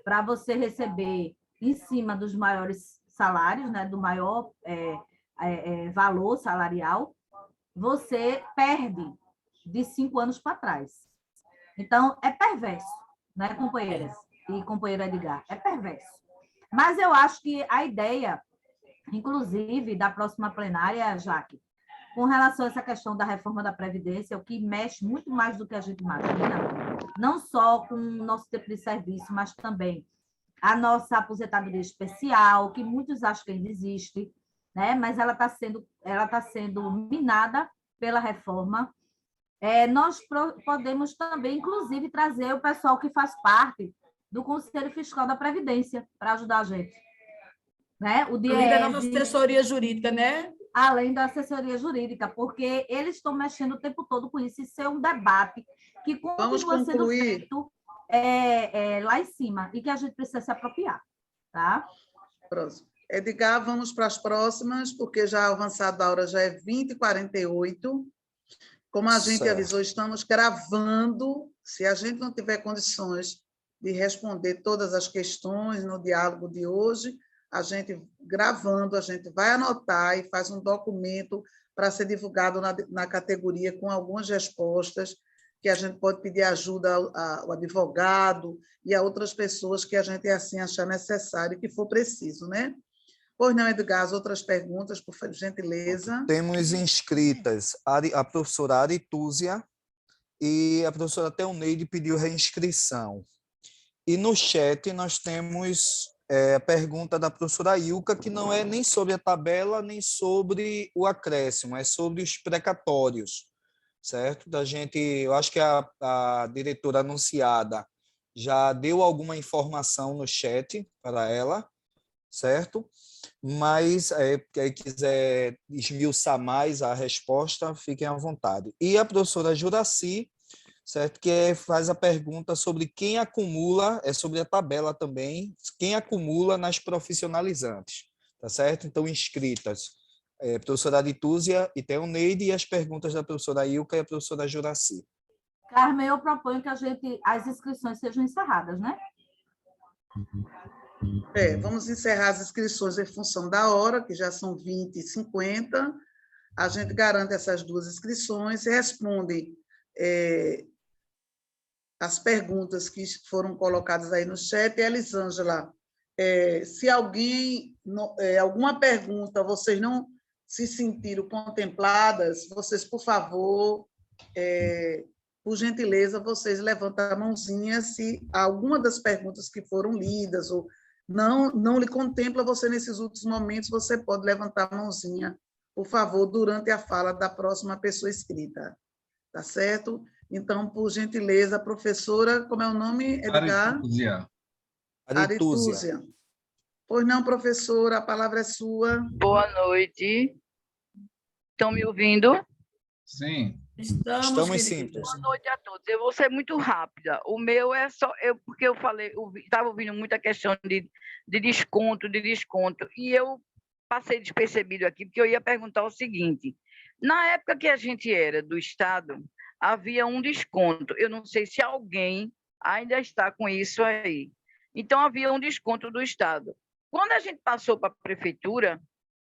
para você receber em cima dos maiores salários, né, do maior valor salarial, você perde de 5 anos para trás. Então, é perverso, né, companheiras e companheiro Edgar? É perverso. Mas eu acho que a ideia, inclusive, da próxima plenária, Jaque, com relação a essa questão da reforma da Previdência, o que mexe muito mais do que a gente imagina, não só com o nosso tempo de serviço, mas também a nossa aposentadoria especial, que muitos acham que ainda existe, né? Mas ela está sendo minada pela reforma. Nós podemos também, inclusive, trazer o pessoal que faz parte do Conselho Fiscal da Previdência para ajudar a gente. Né? O Além da nossa assessoria jurídica, né? além da assessoria jurídica, porque eles estão mexendo o tempo todo com isso. Isso é um debate que Vamos continua sendo concluir. feito lá em cima e que a gente precisa se apropriar, tá? Próximo. Edgar, vamos para as próximas, porque já avançado a hora já é 20h48. Como a gente Certo. avisou, estamos gravando. Se a gente não tiver condições de responder todas as questões no diálogo de hoje, a gente gravando, a gente vai anotar e faz um documento para ser divulgado na categoria com algumas respostas, que a gente pode pedir ajuda ao advogado e a outras pessoas que a gente assim achar necessário e que for preciso, né? Pois não, Edgar, as outras perguntas, por gentileza. Temos inscritas a professora Aritúzia e a professora Teoneide pediu reinscrição. E no chat nós temos a pergunta da professora Ilka, que não é nem sobre a tabela, nem sobre o acréscimo, é sobre os precatórios, certo? Eu acho que a diretora anunciada já deu alguma informação no chat para ela, certo? Mas quem quiser esmiuçar mais a resposta, fiquem à vontade. E a professora Juraci, certo? Que faz a pergunta sobre quem acumula, sobre a tabela também, quem acumula nas profissionalizantes, tá certo? Então, inscritas, professora Aritúzia e Teoneide, e as perguntas da professora Ilka e a professora Juraci. Carmen, eu proponho que as inscrições sejam encerradas, né? Vamos encerrar as inscrições em função da hora, que já são 20h50. A gente garante essas duas inscrições e responde as perguntas que foram colocadas aí no chat. E, Elisângela, se alguma pergunta vocês não se sentiram contempladas, vocês, por favor, por gentileza, vocês levantem a mãozinha se alguma das perguntas que foram lidas ou não lhe contempla você nesses últimos momentos, você pode levantar a mãozinha, por favor, durante a fala da próxima pessoa inscrita. Tá certo? Então, por gentileza, professora, como é o nome, Edgar? Aritúzia. Aritúzia. Pois não, professora, a palavra é sua. Boa noite. Estão me ouvindo? Sim. Estamos sim. Boa noite a todos. Eu vou ser muito rápida. O meu é só porque eu estava ouvindo muita questão de desconto, e eu passei despercebido aqui, porque eu ia perguntar o seguinte: na época que a gente era do Estado, havia um desconto. Eu não sei se alguém ainda está com isso aí. Então, havia um desconto do Estado. Quando a gente passou para a prefeitura,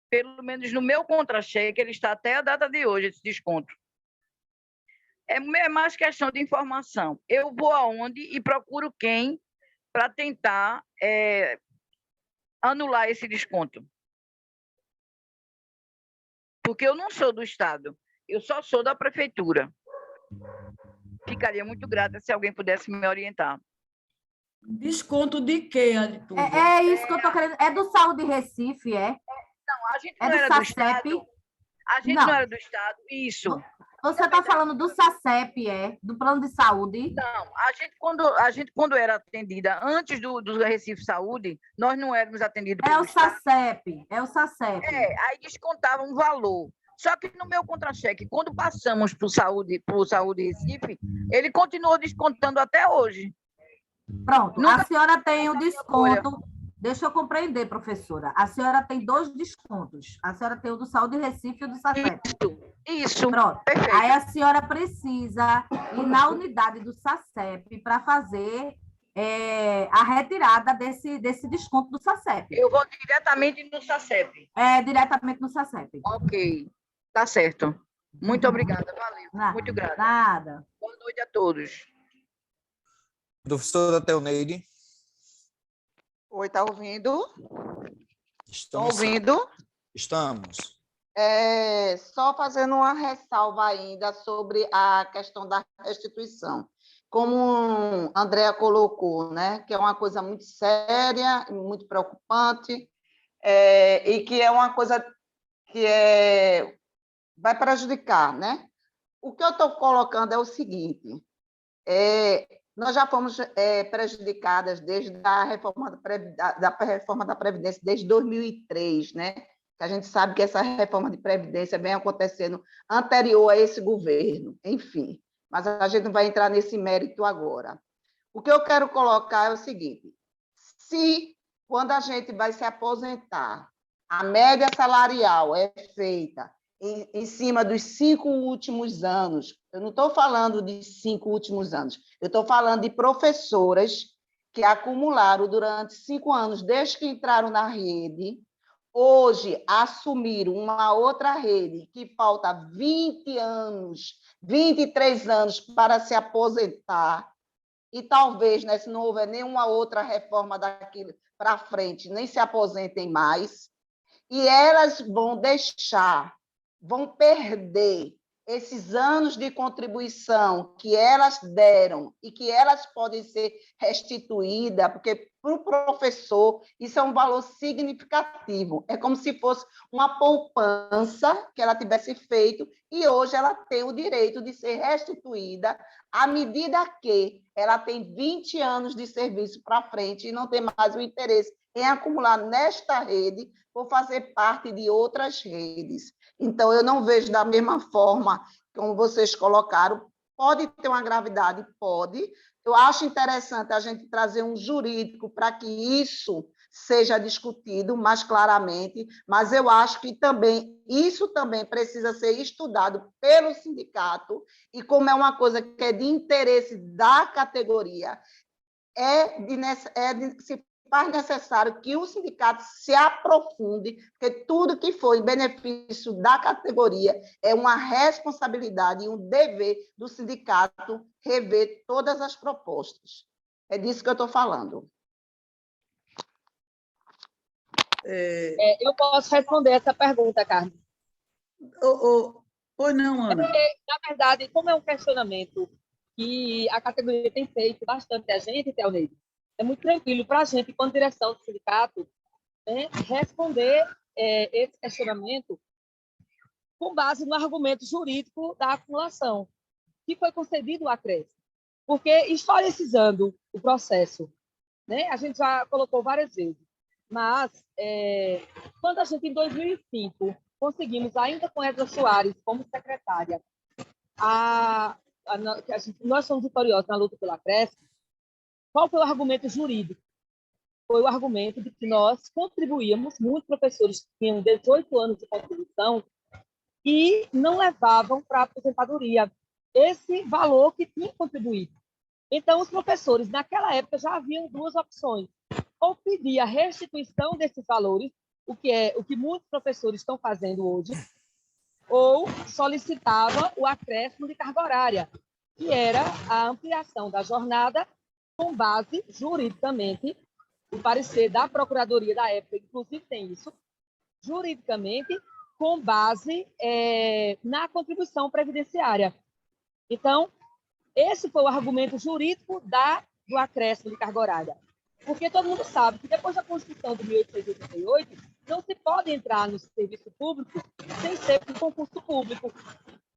pelo menos no meu contra-cheque, ele está até a data de hoje, esse desconto. É mais questão de informação. Eu vou aonde e procuro quem para tentar anular esse desconto. Porque eu não sou do Estado, eu só sou da prefeitura. Ficaria muito grata se alguém pudesse me orientar. Desconto de quê, Aritúzia? É isso que eu estou querendo. É do Saúde Recife, é? Não, a gente não É do era do SACEP? Estado. A gente não era do Estado, isso. Você está falando do SACEP, do Plano de Saúde? Não, a gente quando era atendida antes do Recife Saúde, nós não éramos atendidos pelo SACEP, é o SACEP. Aí descontava um valor. Só que no meu contra-cheque, quando passamos para o Saúde Recife, ele continuou descontando até hoje. Pronto, a senhora tem o desconto. Deixa eu compreender, professora. A senhora tem 2 descontos. A senhora tem o do Saúde Recife e o do SACEP. Isso. Pronto. Perfeito. Aí a senhora precisa ir na unidade do SACEP para fazer a retirada desse desconto do SACEP. Eu vou diretamente no SACEP. Diretamente no SACEP. Ok. Tá certo. Muito obrigada. Valeu. Muito grata. Nada. Boa noite a todos. Professora Teoneide. Oi, está ouvindo? Estão ouvindo? Estamos. Só fazendo uma ressalva ainda sobre a questão da restituição. Como a Andrea colocou, né, que é uma coisa muito séria, muito preocupante, e que é uma coisa que vai prejudicar, né? O que eu estou colocando é o seguinte: nós já fomos prejudicadas desde a reforma da Previdência, desde 2003, né? que a gente sabe que essa reforma de Previdência vem acontecendo anterior a esse governo, enfim, mas a gente não vai entrar nesse mérito agora. O que eu quero colocar é o seguinte: se, quando a gente vai se aposentar, a média salarial é feita em cima dos 5 últimos anos, eu não estou falando de 5 últimos anos, eu estou falando de professoras que acumularam durante 5 anos, desde que entraram na rede, hoje assumiram uma outra rede que falta 20 anos, 23 anos para se aposentar, e talvez, né, se não houver nenhuma outra reforma daqui para frente, nem se aposentem mais, e elas vão perder esses anos de contribuição que elas deram e que elas podem ser restituídas, porque para o professor isso é um valor significativo. É como se fosse uma poupança que ela tivesse feito e hoje ela tem o direito de ser restituída à medida que ela tem 20 anos de serviço para frente e não tem mais o interesse em acumular nesta rede por fazer parte de outras redes. Então, eu não vejo da mesma forma como vocês colocaram. Pode ter uma gravidade? Pode. Eu acho interessante a gente trazer um jurídico para que isso seja discutido mais claramente, mas eu acho que também isso também precisa ser estudado pelo sindicato, e como é uma coisa que é de interesse da categoria, se faz necessário que o sindicato se aprofunde, porque tudo que for em benefício da categoria é uma responsabilidade e um dever do sindicato rever todas as propostas. É disso que eu estou falando. Eu posso responder essa pergunta, Carmen. Pois não, Ana. Porque, na verdade, como é um questionamento que a categoria tem feito bastante a gente, Thelneide, é muito tranquilo para a gente, quando direção do sindicato, né, responder esse questionamento com base no argumento jurídico da acumulação, que foi concedido o acréscimo. Porque, historicizando o processo, né, a gente já colocou várias vezes, mas quando a gente, em 2005, conseguimos, ainda com Edna Soares como secretária, nós somos vitoriosos na luta pelo acréscimo. Qual foi o argumento jurídico? Foi o argumento de que nós contribuíamos, muitos professores tinham 18 anos de contribuição e não levavam para a aposentadoria esse valor que tinham contribuído. Então, os professores, naquela época, já haviam 2 opções: ou pedir a restituição desses valores, o que muitos professores estão fazendo hoje, ou solicitava o acréscimo de carga horária, que era a ampliação da jornada com base, juridicamente, o parecer da Procuradoria da época, inclusive tem isso, juridicamente, com base na contribuição previdenciária. Então, esse foi o argumento jurídico do acréscimo de carga horária. Porque todo mundo sabe que depois da Constituição de 1888, não se pode entrar no serviço público sem ser por concurso público.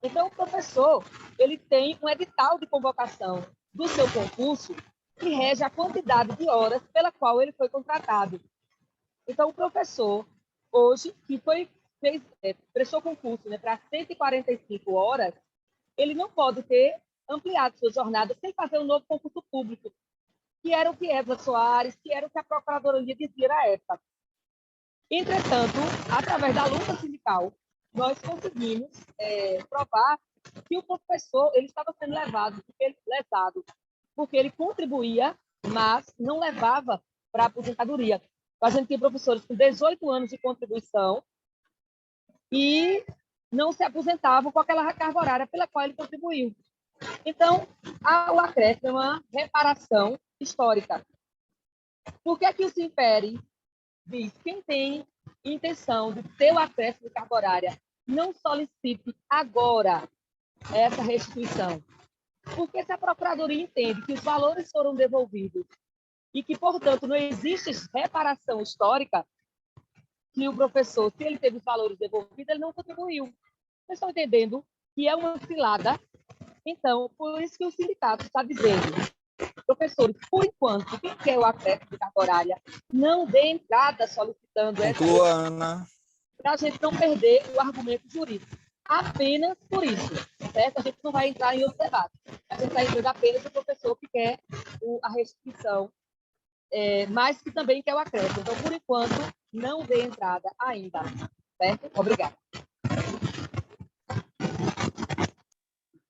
Então, o professor ele tem um edital de convocação do seu concurso que rege a quantidade de horas pela qual ele foi contratado. Então, o professor, hoje, que prestou concurso, né, para 145 horas, ele não pode ter ampliado sua jornada sem fazer um novo concurso público, que era o que Edna Soares, que era o que a Procuradoria dizia na época. Entretanto, através da luta sindical, nós conseguimos provar que o professor ele estava sendo lesado, porque ele contribuía, mas não levava para a aposentadoria. A gente tem professores com 18 anos de contribuição e não se aposentavam com aquela carga horária pela qual ele contribuiu. Então, o acréscimo é uma reparação histórica. Por que que o Simpere diz que quem tem intenção de ter o acréscimo de carga horária não solicite agora essa restituição? Porque se a Procuradoria entende que os valores foram devolvidos e que, portanto, não existe reparação histórica, que o professor, se ele teve os valores devolvidos, ele não contribuiu. Vocês estão entendendo que é uma cilada? Então, por isso que o sindicato está dizendo, professores, por enquanto, quem quer o acréscimo de carga horária, não dê entrada solicitando Conclua, Ana. para a gente não perder o argumento jurídico. Apenas por isso, certo? A gente não vai entrar em outro debate. A gente está entrando apenas o professor que quer a restrição, mas que também quer o acréscimo. Então, por enquanto, não dê entrada ainda, certo? Obrigada.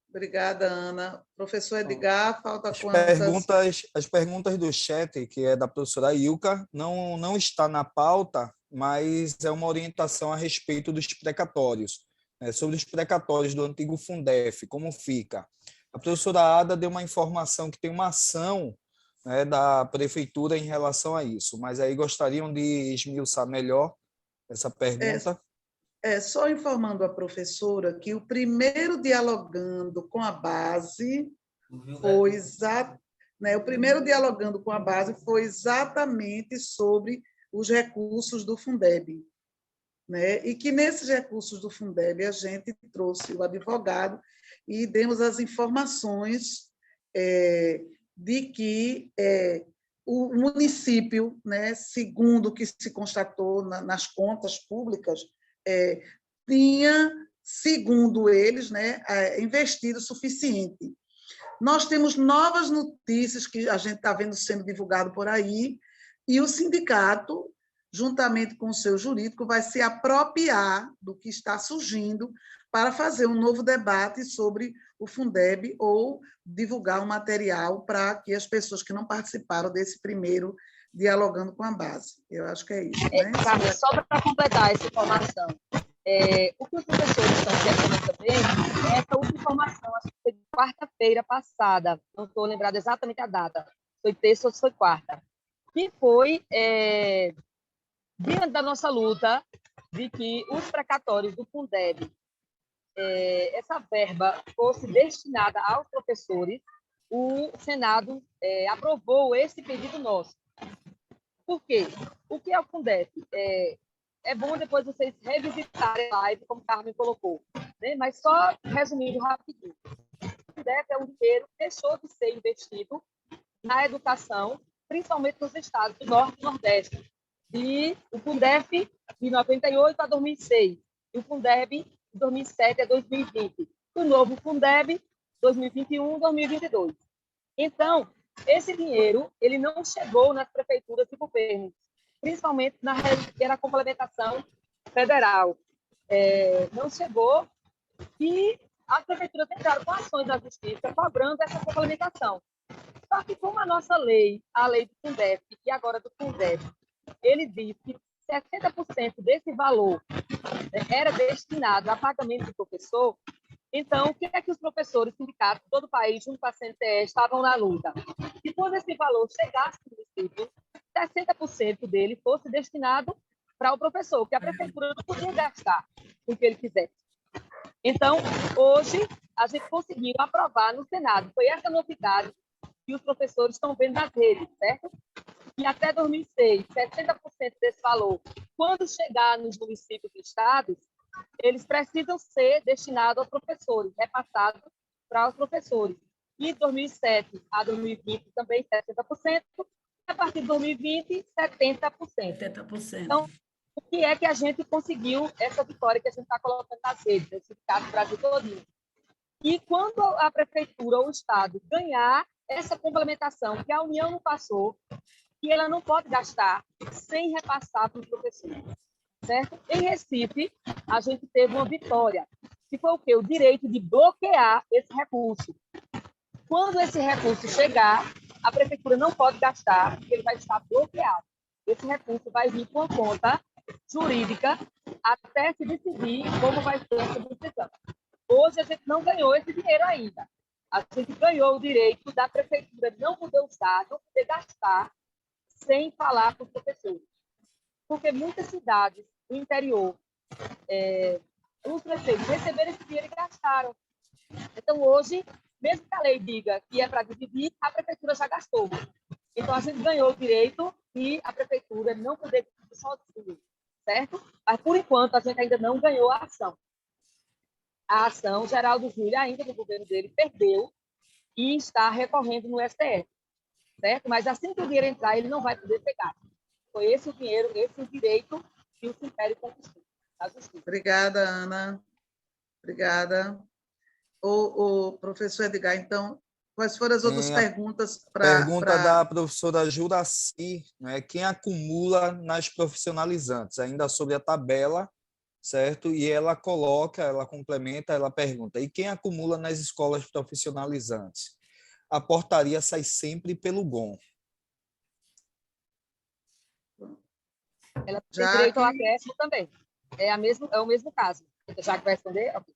Obrigada, Ana. Professor Edgar, falta quantas? As perguntas do chat, que é da professora Ilka, não está na pauta, mas é uma orientação a respeito dos precatórios, né, sobre os precatórios do antigo Fundef, como fica. A professora Ada deu uma informação que tem uma ação, né, da prefeitura em relação a isso, mas aí gostariam de esmiuçar melhor essa pergunta. Só informando a professora que o primeiro dialogando com a base foi exatamente sobre os recursos do Fundeb, né? E que nesses recursos do Fundeb a gente trouxe o advogado e demos as informações de que o município, né, segundo o que se constatou nas contas públicas, tinha, segundo eles, né, investido o suficiente. Nós temos novas notícias que a gente está vendo sendo divulgado por aí, e o sindicato, juntamente com o seu jurídico, vai se apropriar do que está surgindo para fazer um novo debate sobre o Fundeb ou divulgar um material para que as pessoas que não participaram desse primeiro dialogando com a base. Eu acho que é isso. Né? Carmen, só para completar essa informação, o que os professores estão querendo também é essa última informação, acho que foi quarta-feira passada, não estou lembrada exatamente a data, foi terça ou foi quarta, que foi diante da nossa luta de que os precatórios do Fundeb, essa verba fosse destinada aos professores, o Senado aprovou esse pedido nosso. Por quê? O que é o Fundeb? É bom depois vocês revisitarem a live, como o Carmen colocou, né? Mas só resumindo rapidinho. O Fundeb é um dinheiro que deixou de ser investido na educação, principalmente nos estados do Norte e Nordeste. E o Fundeb de 98 a 2006, e o Fundeb de 2007 a 2020, o novo Fundeb 2021 2022. Então, esse dinheiro ele não chegou nas prefeituras e governos, principalmente na complementação federal. Não chegou e as prefeituras entraram com ações na justiça cobrando essa complementação. Só que como a nossa lei, a lei do Fundeb e agora do Fundeb, ele diz que 60% desse valor era destinado a pagamento do professor, então, o que é que os professores, sindicatos, todo o país, junto com a CNTE, estavam na luta? Se todo esse valor chegasse no município, 60% dele fosse destinado para o professor, que a prefeitura não podia gastar o que ele quisesse. Então, hoje, a gente conseguiu aprovar no Senado. Foi essa novidade que os professores estão vendo nas redes, certo? E até 2006, 60% desse valor, quando chegar nos municípios e estados, eles precisam ser destinados aos professores, repassados para os professores. E de 2007 a 2020 também 60%, e a partir de 2020, 70%. Então, o que é que a gente conseguiu essa vitória que a gente está colocando nas redes, no Sindicato Brasil todinho? E quando a prefeitura ou o Estado ganhar essa complementação que a União não passou, que ela não pode gastar sem repassar para os professores. Certo? Em Recife, a gente teve uma vitória, que foi o quê? O direito de bloquear esse recurso. Quando esse recurso chegar, a prefeitura não pode gastar, porque ele vai estar bloqueado. Esse recurso vai vir com a conta jurídica até se decidir como vai ser essa decisão. Hoje, a gente não ganhou esse dinheiro ainda. A gente ganhou o direito da prefeitura de não poder usar, não poder gastar, sem falar com os professores. Porque muitas cidades do interior, os prefeitos receberam esse dinheiro e gastaram. Então, hoje, mesmo que a lei diga que é para dividir, a prefeitura já gastou. Então, a gente ganhou o direito e a prefeitura não poder dividir sozinho, certo? Mas, por enquanto, a gente ainda não ganhou a ação. A ação, Geraldo Júlio, ainda do governo dele, perdeu e está recorrendo no STF, certo? Mas assim que o dinheiro entrar, ele não vai poder pegar. Foi esse o dinheiro, esse o direito que o Simpério conquistou. da Justiça. Obrigada, Ana. Obrigada. O professor Edgar, então, quais foram as outras perguntas para... Pergunta da professora Juraci, né? Quem acumula nas profissionalizantes? Ainda sobre a tabela, certo? E ela coloca, ela complementa, ela pergunta, e quem acumula nas escolas profissionalizantes? A portaria sai sempre pelo GOM. Ela tem direito ao acréscimo também. É o mesmo caso. Já que vai responder? Okay.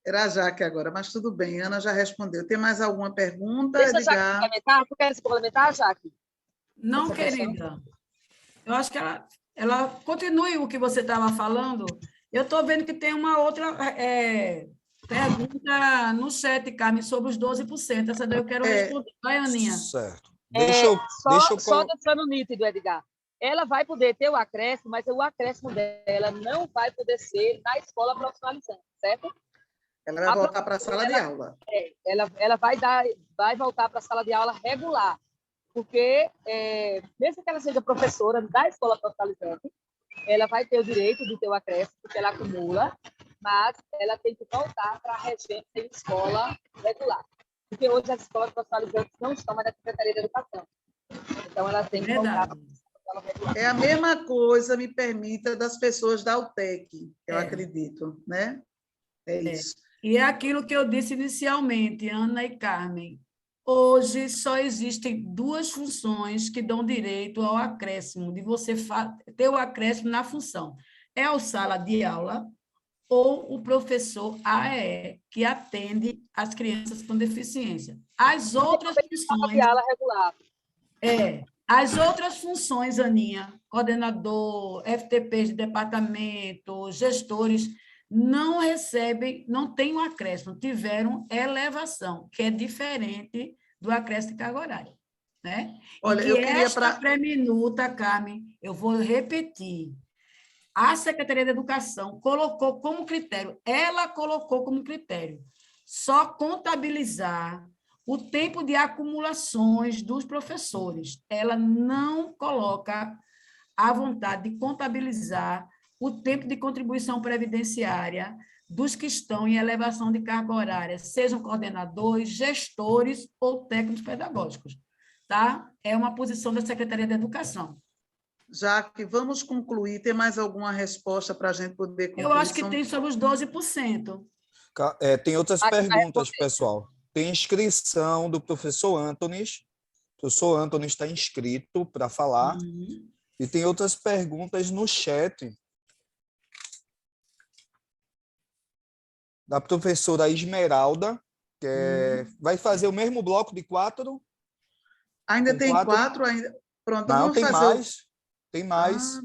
Era a Jaque agora, mas tudo bem, Ana já respondeu. Tem mais alguma pergunta, Deixa a Jaque Edgar? complementar. Tu quer se complementar, Jaque? Não, querida. Eu acho que ela continue o que você estava falando. Eu estou vendo que tem uma outra pergunta no chat, Carmen, sobre os 12%. Essa daí eu quero responder. Vai, Aninha. Certo. Só deixando nítido, Edgar. Ela vai poder ter o acréscimo, mas o acréscimo dela não vai poder ser na escola profissionalizante, certo? Ela vai voltar para a sala de aula. Ela vai voltar para a sala de aula regular, porque, mesmo que ela seja professora da escola profissionalizante, ela vai ter o direito de ter o acréscimo, porque ela acumula, mas ela tem que voltar para a regência em escola regular. Porque hoje as escolas profissionalizantes não estão mais na Secretaria de Educação. Então, ela tem que voltar para a escola regular. É a mesma coisa, me permita, das pessoas da UTEC, eu acredito, né? É isso. E é aquilo que eu disse inicialmente, Ana e Carmen. Hoje só existem duas funções que dão direito ao acréscimo, de você ter o acréscimo na função. É a sala de aula ou o professor AEE, que atende as crianças com deficiência. As outras funções... As outras funções, Aninha, coordenador, FTPs de departamento, gestores, não recebem, não têm um acréscimo, tiveram elevação, que é diferente do acréscimo de carga horária. Né? Olha, e que eu queria esta pré-minuta, Carmen, eu vou repetir, a Secretaria de Educação colocou como critério, ela colocou como critério, só contabilizar o tempo de acumulações dos professores. Ela não coloca a vontade de contabilizar o tempo de contribuição previdenciária dos que estão em elevação de carga horária, sejam coordenadores, gestores ou técnicos pedagógicos. Tá? É uma posição da Secretaria de Educação. Já que vamos concluir, tem mais alguma resposta para a gente poder concluir? Eu acho que tem sobre os 12%. Tem outras perguntas, pessoal. Tem inscrição do professor Antonis. O professor Antonis está inscrito para falar. E tem outras perguntas no chat. Da professora Esmeralda, que vai fazer o mesmo bloco de 4. Ainda tem 4? Ainda... Pronto, não, vamos tem fazer mais. Tem mais.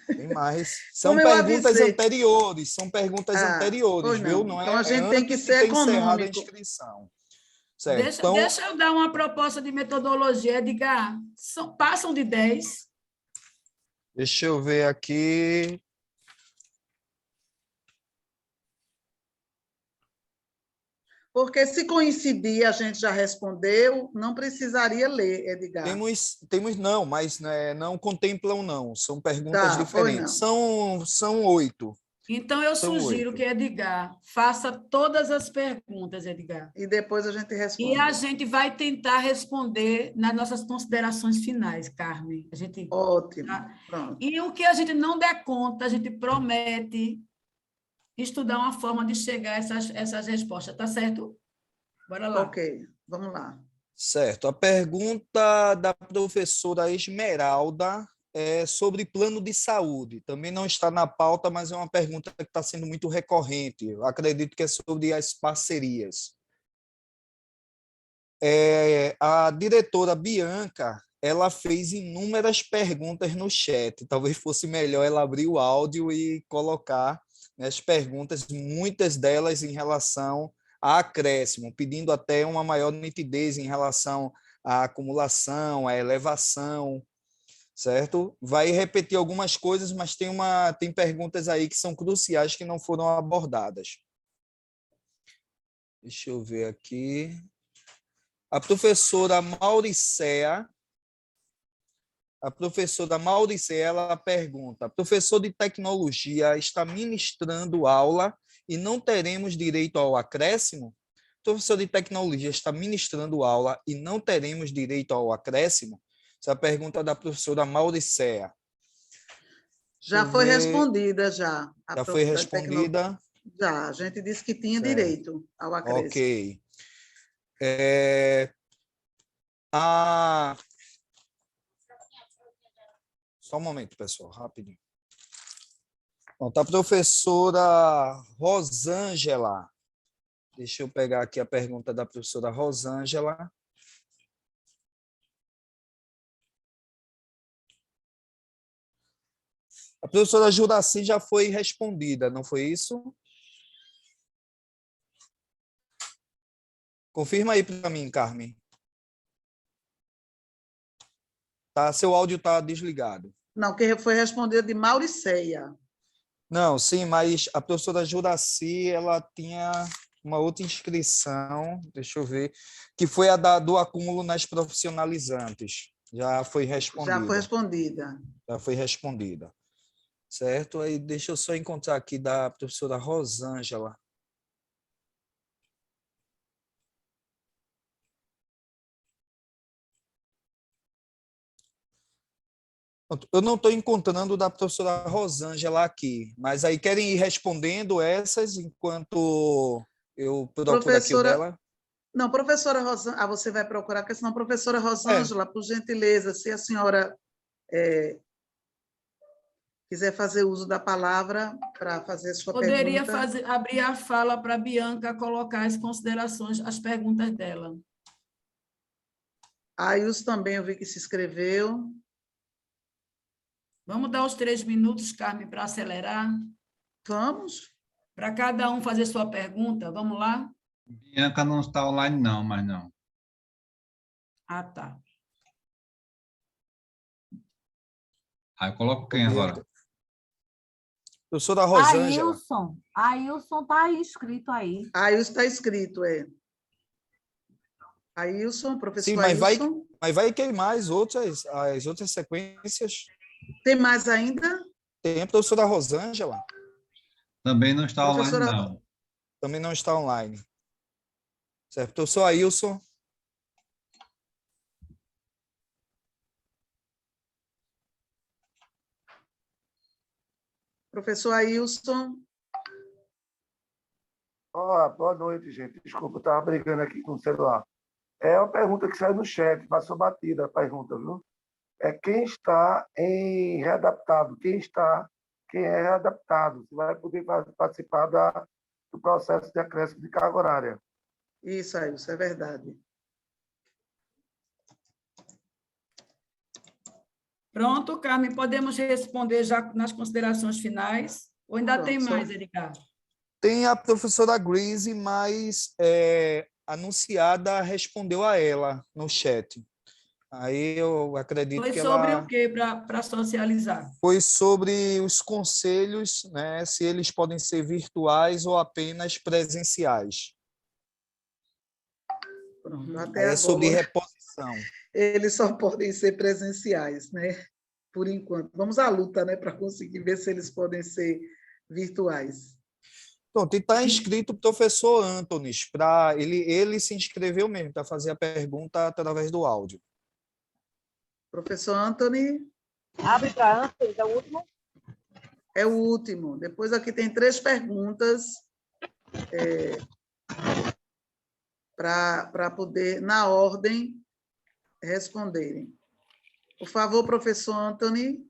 Tem mais. São Como perguntas anteriores. São perguntas anteriores, viu? Não então, a gente tem que ser encerrado a inscrição. Certo. Deixa eu dar uma proposta de metodologia, Edgar. Passam de 10. Deixa eu ver aqui. Porque se coincidir, a gente já respondeu, não precisaria ler, Edgar. Temos não, mas não contemplam, não. São perguntas diferentes. São 8. Então, eu sugiro que Edgar faça todas as perguntas, Edgar. E depois a gente responde. E a gente vai tentar responder nas nossas considerações finais, Carmen. Ótimo. Tá? Pronto. E o que a gente não der conta, a gente promete estudar uma forma de chegar a essas respostas, tá certo? Bora lá. Ok, vamos lá. Certo. A pergunta da professora Esmeralda é sobre plano de saúde. Também não está na pauta, mas é uma pergunta que está sendo muito recorrente. Eu acredito que é sobre as parcerias. A diretora Bianca, ela fez inúmeras perguntas no chat. Talvez fosse melhor ela abrir o áudio e colocar as perguntas, muitas delas em relação a acréscimo, pedindo até uma maior nitidez em relação à acumulação, à elevação, certo? Vai repetir algumas coisas, mas tem perguntas aí que são cruciais que não foram abordadas. Deixa eu ver aqui. A professora Mauricéa a professora Mauricéia, ela pergunta: professor de tecnologia está ministrando aula e não teremos direito ao acréscimo? Professor de tecnologia está ministrando aula e não teremos direito ao acréscimo? Essa é a pergunta da professora Mauricéia. Já foi respondida, já. Já foi respondida? Já, a gente disse que tinha Certo. direito ao acréscimo. Ok. Só um momento, pessoal, rapidinho. Pronto, a professora Rosângela. Deixa eu pegar aqui a pergunta da professora Rosângela. A professora Juraci já foi respondida, não foi isso? Confirma aí para mim, Carmen. Tá, seu áudio está desligado. Não, que foi respondida de Mauricéia. Não, sim, mas a professora Juraci, ela tinha uma outra inscrição, deixa eu ver, que foi a do acúmulo nas profissionalizantes. Já foi respondida. Já foi respondida. Já foi respondida. Certo? Aí deixa eu só encontrar aqui da professora Rosângela. Eu não estou encontrando da professora Rosângela aqui, mas aí querem ir respondendo essas enquanto eu procuro aqui o dela? Não, professora Rosângela, você vai procurar, porque senão, professora Rosângela, por gentileza, se a senhora quiser fazer uso da palavra para fazer sua Poderia pergunta. abrir a fala para a Bianca colocar as considerações, as perguntas dela. A Ilse também eu vi que se inscreveu. Vamos dar os 3 minutos, Carmen, para acelerar? Vamos. Para cada um fazer sua pergunta, vamos lá? Bianca não está online, não, mas não. Ah, tá. Aí eu coloco quem agora? Professora Rosângela. Ailson está inscrito aí. Ailson está inscrito, é. Ailson, professor. Sim, mas vai queimar as outras sequências. Tem mais ainda? Tem a professora Rosângela. Também não está online, não. Também não está online. Certo. Professor Ailson. Professor Ailson. Olá, boa noite, gente. Desculpa, eu estava brigando aqui com o celular. É uma pergunta que saiu no chat, passou batida a pergunta, viu? É quem está em readaptado, quem é readaptado, você vai poder participar do processo de acréscimo de carga horária. Isso, Ailson, é verdade. Pronto, Carmen, podemos responder já nas considerações finais? Ou ainda tem mais, Edgar? Tem a professora Grise, mas anunciada respondeu a ela no chat. Aí eu acredito que ela... Foi sobre o quê, para socializar? Foi sobre os conselhos, né, se eles podem ser virtuais ou apenas presenciais. Pronto, até agora, sobre reposição. Eles só podem ser presenciais, né? Por enquanto. Vamos à luta, né, para conseguir ver se eles podem ser virtuais. Pronto, e está inscrito o professor Antonis, ele se inscreveu mesmo para fazer a pergunta através do áudio. Professor Anthony. Abre para Anthony, é o último? É o último. Depois aqui tem 3 perguntas para poder, na ordem, responderem. Por favor, professor Anthony.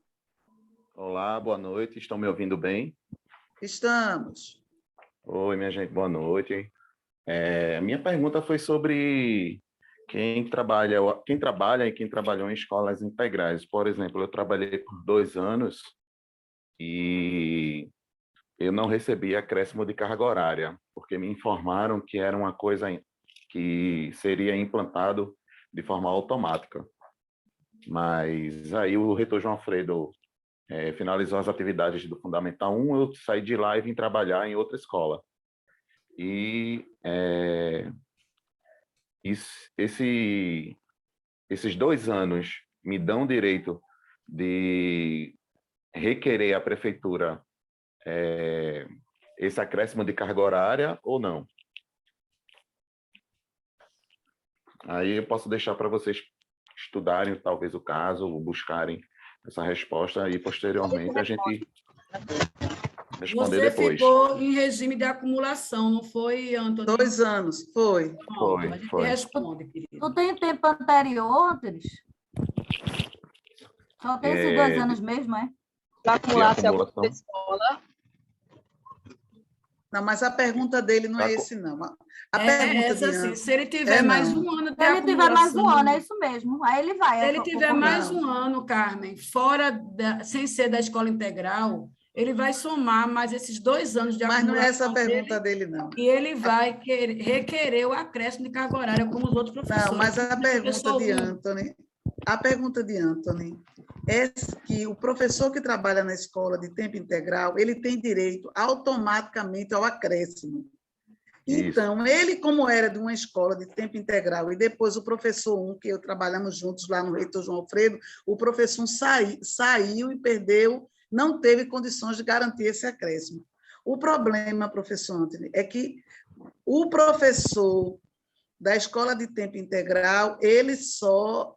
Olá, boa noite. Estão me ouvindo bem? Estamos. Oi, minha gente, boa noite. A minha pergunta foi sobre quem trabalha e quem trabalhou em escolas integrais. Por exemplo, eu trabalhei por 2 anos e eu não recebi acréscimo de carga horária, porque me informaram que era uma coisa que seria implantado de forma automática. Mas aí o reitor João Alfredo finalizou as atividades do Fundamental 1, eu saí de lá e vim trabalhar em outra escola. E esses 2 anos me dão direito de requerer à prefeitura esse acréscimo de carga horária ou não. Aí eu posso deixar para vocês estudarem talvez o caso, buscarem essa resposta e posteriormente a gente responder Você depois. ficou em regime de acumulação, não foi, Antônio? 2 anos, foi. Pronto, a gente responde, querido. Tu tem tempo anterior, Antônio? Só tem esses 2 anos mesmo, é? Para acumular alguma escola. Não, mas a pergunta dele não é esse, não. A pergunta de assim, Antônio- se ele tiver mais um ano de Se ele tiver mais um acumulação- ano, é isso mesmo. Aí ele vai. Se ele tiver mais Não. um ano, Carmen, sem ser da escola integral, ele vai somar mais esses 2 anos de Mas acumulação. não é essa a pergunta dele, não. E ele vai requerer o acréscimo de carga horária, como os outros professores. Não, mas a pergunta Professor de um. Anthony é que o professor que trabalha na escola de tempo integral, ele tem direito automaticamente ao acréscimo. Então, ele, como era de uma escola de tempo integral, e depois o professor 1, que eu trabalhamos juntos lá no Reitor João Alfredo, o professor 1 saiu e perdeu, não teve condições de garantir esse acréscimo. O problema, professor Antônio, é que o professor da escola de tempo integral, ele só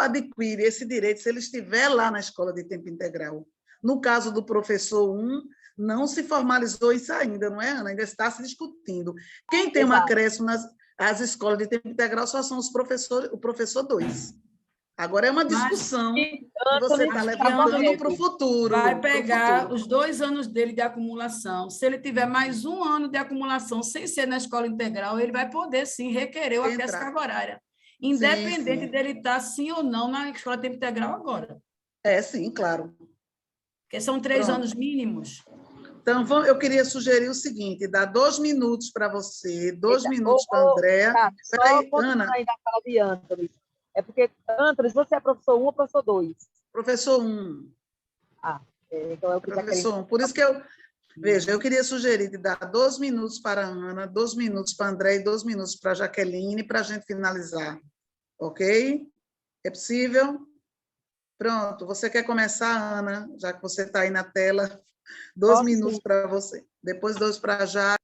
adquire esse direito se ele estiver lá na escola de tempo integral. No caso do professor 1, não se formalizou isso ainda, não é, Ana? Ainda está se discutindo. Quem tem um acréscimo nas escolas de tempo integral só são o professor 2. Agora é uma discussão que você está levantando para o futuro. Vai pegar os 2 anos dele de acumulação. Se ele tiver mais um ano de acumulação sem ser na escola integral, ele vai poder, sim, requerer o acréscimo de carga horária. Independente dele estar, sim ou não, na escola de tempo integral agora. Sim, claro. Porque são 3 anos mínimos. Então, eu queria sugerir o seguinte, dar 2 minutos para você, 2 minutos para a Andréa. Peraí, Ana. Aí na fala de Antônio. É porque, Antônio, você é professor 1 ou professor 2? Professor 1. Então é o que professor 1. Por isso que eu queria sugerir de dar 2 minutos para a Ana, 2 minutos para a Andréa e 2 minutos para a Jaqueline, para a gente finalizar. Ok? É possível? Pronto. Você quer começar, Ana, já que você está aí na tela? 2 minutos para você. Depois 2 para já.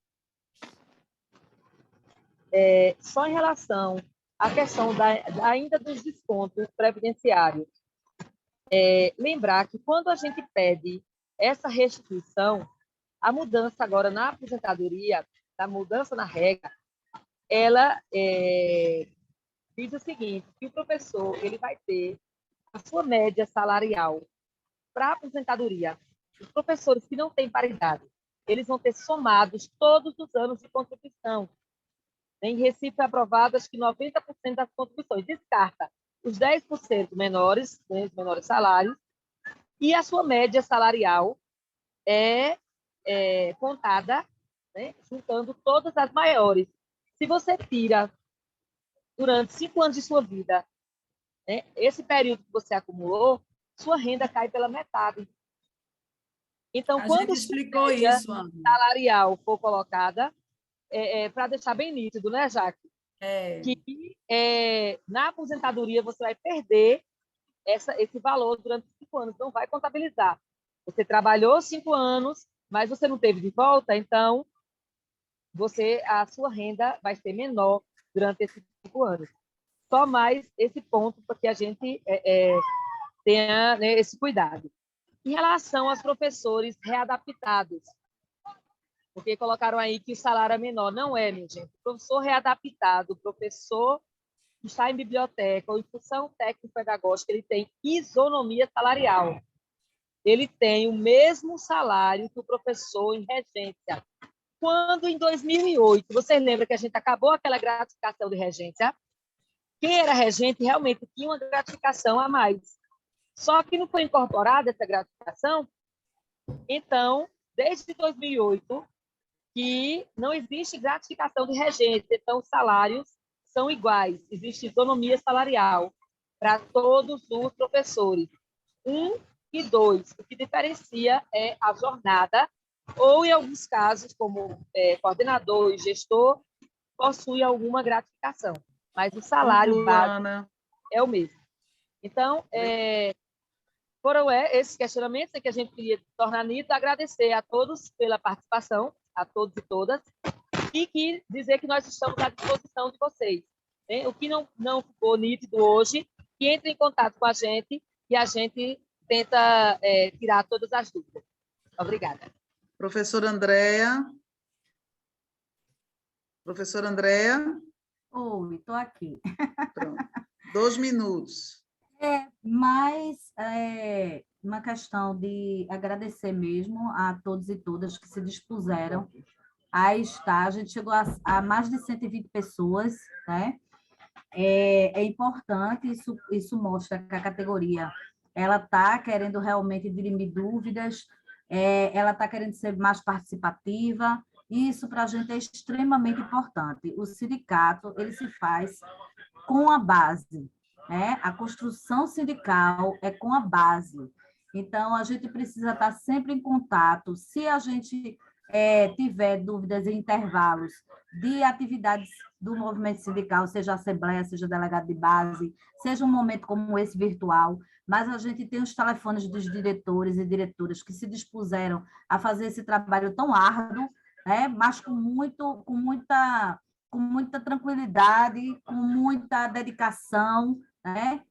Só em relação à questão ainda dos descontos previdenciários, lembrar que quando a gente pede essa restituição, a mudança agora na aposentadoria, a mudança na regra, ela diz o seguinte, que o professor ele vai ter a sua média salarial para a aposentadoria. Os professores que não têm paridade, eles vão ter somados todos os anos de contribuição. Em Recife é aprovado, acho que 90% das contribuições. Descarta os 10% menores, né, os menores salários, e a sua média salarial é contada, né, juntando todas as maiores. Se você tira durante 5 anos de sua vida, né, esse período que você acumulou, sua renda cai pela metade. Então, quando a explicou média isso, Ana. salarial for colocada, para deixar bem nítido, né, Jaque? Que na aposentadoria você vai perder esse valor durante 5 anos, não vai contabilizar. Você trabalhou 5 anos, mas você não teve de volta, então a sua renda vai ser menor durante esses 5 anos. Só mais esse ponto para que a gente tenha, né, esse cuidado. Em relação aos professores readaptados, porque colocaram aí que o salário é menor. Não é, minha gente. O professor readaptado, o professor que está em biblioteca ou em função técnico-pedagógica, ele tem isonomia salarial. Ele tem o mesmo salário que o professor em regência. Quando, em 2008, vocês lembram que a gente acabou aquela gratificação de regência? Quem era regente realmente tinha uma gratificação a mais. Só que não foi incorporada essa gratificação. Então, desde 2008, que não existe gratificação de regente, então os salários são iguais, existe isonomia salarial para todos os professores. 1 e 2, o que diferencia é a jornada, ou em alguns casos, como coordenador e gestor, possui alguma gratificação, mas o salário base é o mesmo. Então, foram esses questionamentos que a gente queria tornar nítido, agradecer a todos pela participação, a todos e todas, e dizer que nós estamos à disposição de vocês. Né? O que não ficou nítido hoje, que entre em contato com a gente e a gente tenta tirar todas as dúvidas. Obrigada. Professora Andréa. Professora Andréa. Oi, estou aqui. Pronto. 2 minutos. Uma questão de agradecer mesmo a todos e todas que se dispuseram a estar. A gente chegou a mais de 120 pessoas, né? É importante, isso mostra que a categoria ela está querendo realmente dirimir dúvidas, ela está querendo ser mais participativa, e isso para a gente é extremamente importante. O sindicato ele se faz com a base, né? A construção sindical é com a base. Então, a gente precisa estar sempre em contato. Se a gente tiver dúvidas em intervalos de atividades do movimento sindical, seja assembleia, seja delegado de base, seja um momento como esse virtual, mas a gente tem os telefones dos diretores e diretoras que se dispuseram a fazer esse trabalho tão árduo, né? Mas com muita tranquilidade, com muita dedicação, né?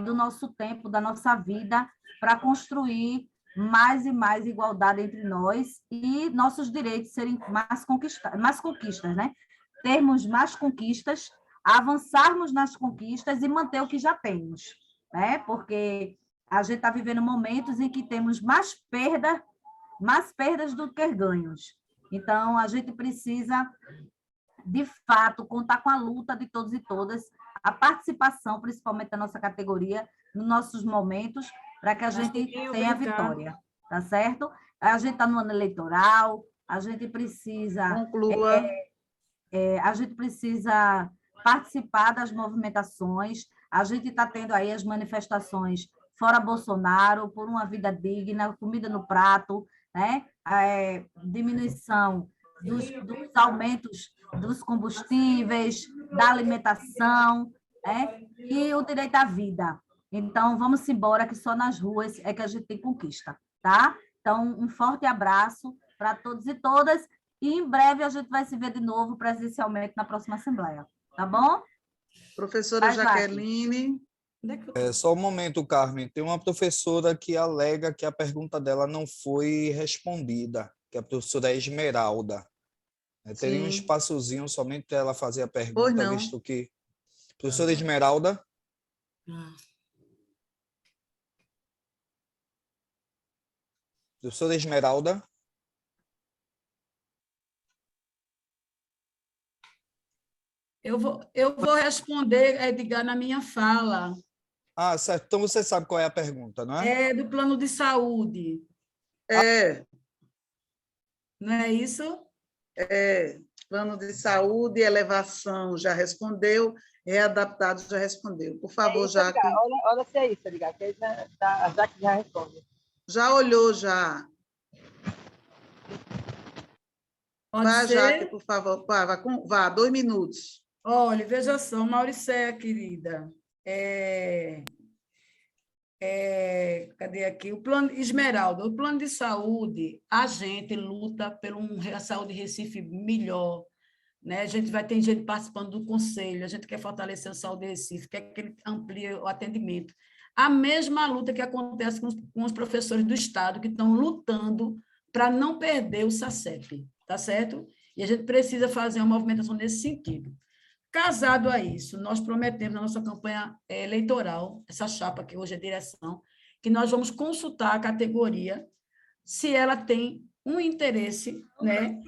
Do nosso tempo, da nossa vida, para construir mais e mais igualdade entre nós e nossos direitos serem mais conquistas, né? Termos mais conquistas, avançarmos nas conquistas e manter o que já temos, né? Porque a gente está vivendo momentos em que temos mais perdas do que ganhos. Então, a gente precisa, de fato, contar com a luta de todos e todas, a participação, principalmente da nossa categoria, nos nossos momentos, para que a gente tenha a vitória, tá certo? A gente está no ano eleitoral, a gente precisa... Conclua. A gente precisa participar das movimentações, a gente está tendo aí as manifestações fora Bolsonaro, por uma vida digna, comida no prato, né? Diminuição dos aumentos dos combustíveis, da alimentação, né? E o direito à vida. Então, vamos embora, que só nas ruas é que a gente tem conquista, tá? Então, um forte abraço para todos e todas, e em breve a gente vai se ver de novo presencialmente na próxima Assembleia, tá bom? Professora Jaqueline. Só um momento, Carmen. Tem uma professora que alega que a pergunta dela não foi respondida, que é a professora Esmeralda. Teria um espaçozinho somente para ela fazer a pergunta, visto que... Professora Esmeralda? Professora Esmeralda? Eu vou responder, Edgar, na minha fala. Ah, certo. Então você sabe qual é a pergunta, não é? É do plano de saúde. Não é isso? Plano de saúde, elevação, já respondeu, readaptado, já respondeu. Por favor, Jaque. Olha se é isso, Edgar, que a Jaque já responde. Já olhou, já. Vá, Jaque, por favor. Vá, 2 minutos. Olha, veja só, Mauricéia, querida. Cadê aqui? O plano Esmeralda, o plano de saúde, a gente luta por uma saúde de Recife melhor, né? A gente vai ter gente participando do conselho, a gente quer fortalecer a saúde de Recife, quer que ele amplie o atendimento. A mesma luta que acontece com os professores do Estado, que estão lutando para não perder o SACEP, tá certo? E a gente precisa fazer uma movimentação nesse sentido. Casado a isso, nós prometemos na nossa campanha eleitoral, essa chapa que hoje é direção, que nós vamos consultar a categoria se ela tem um interesse, né,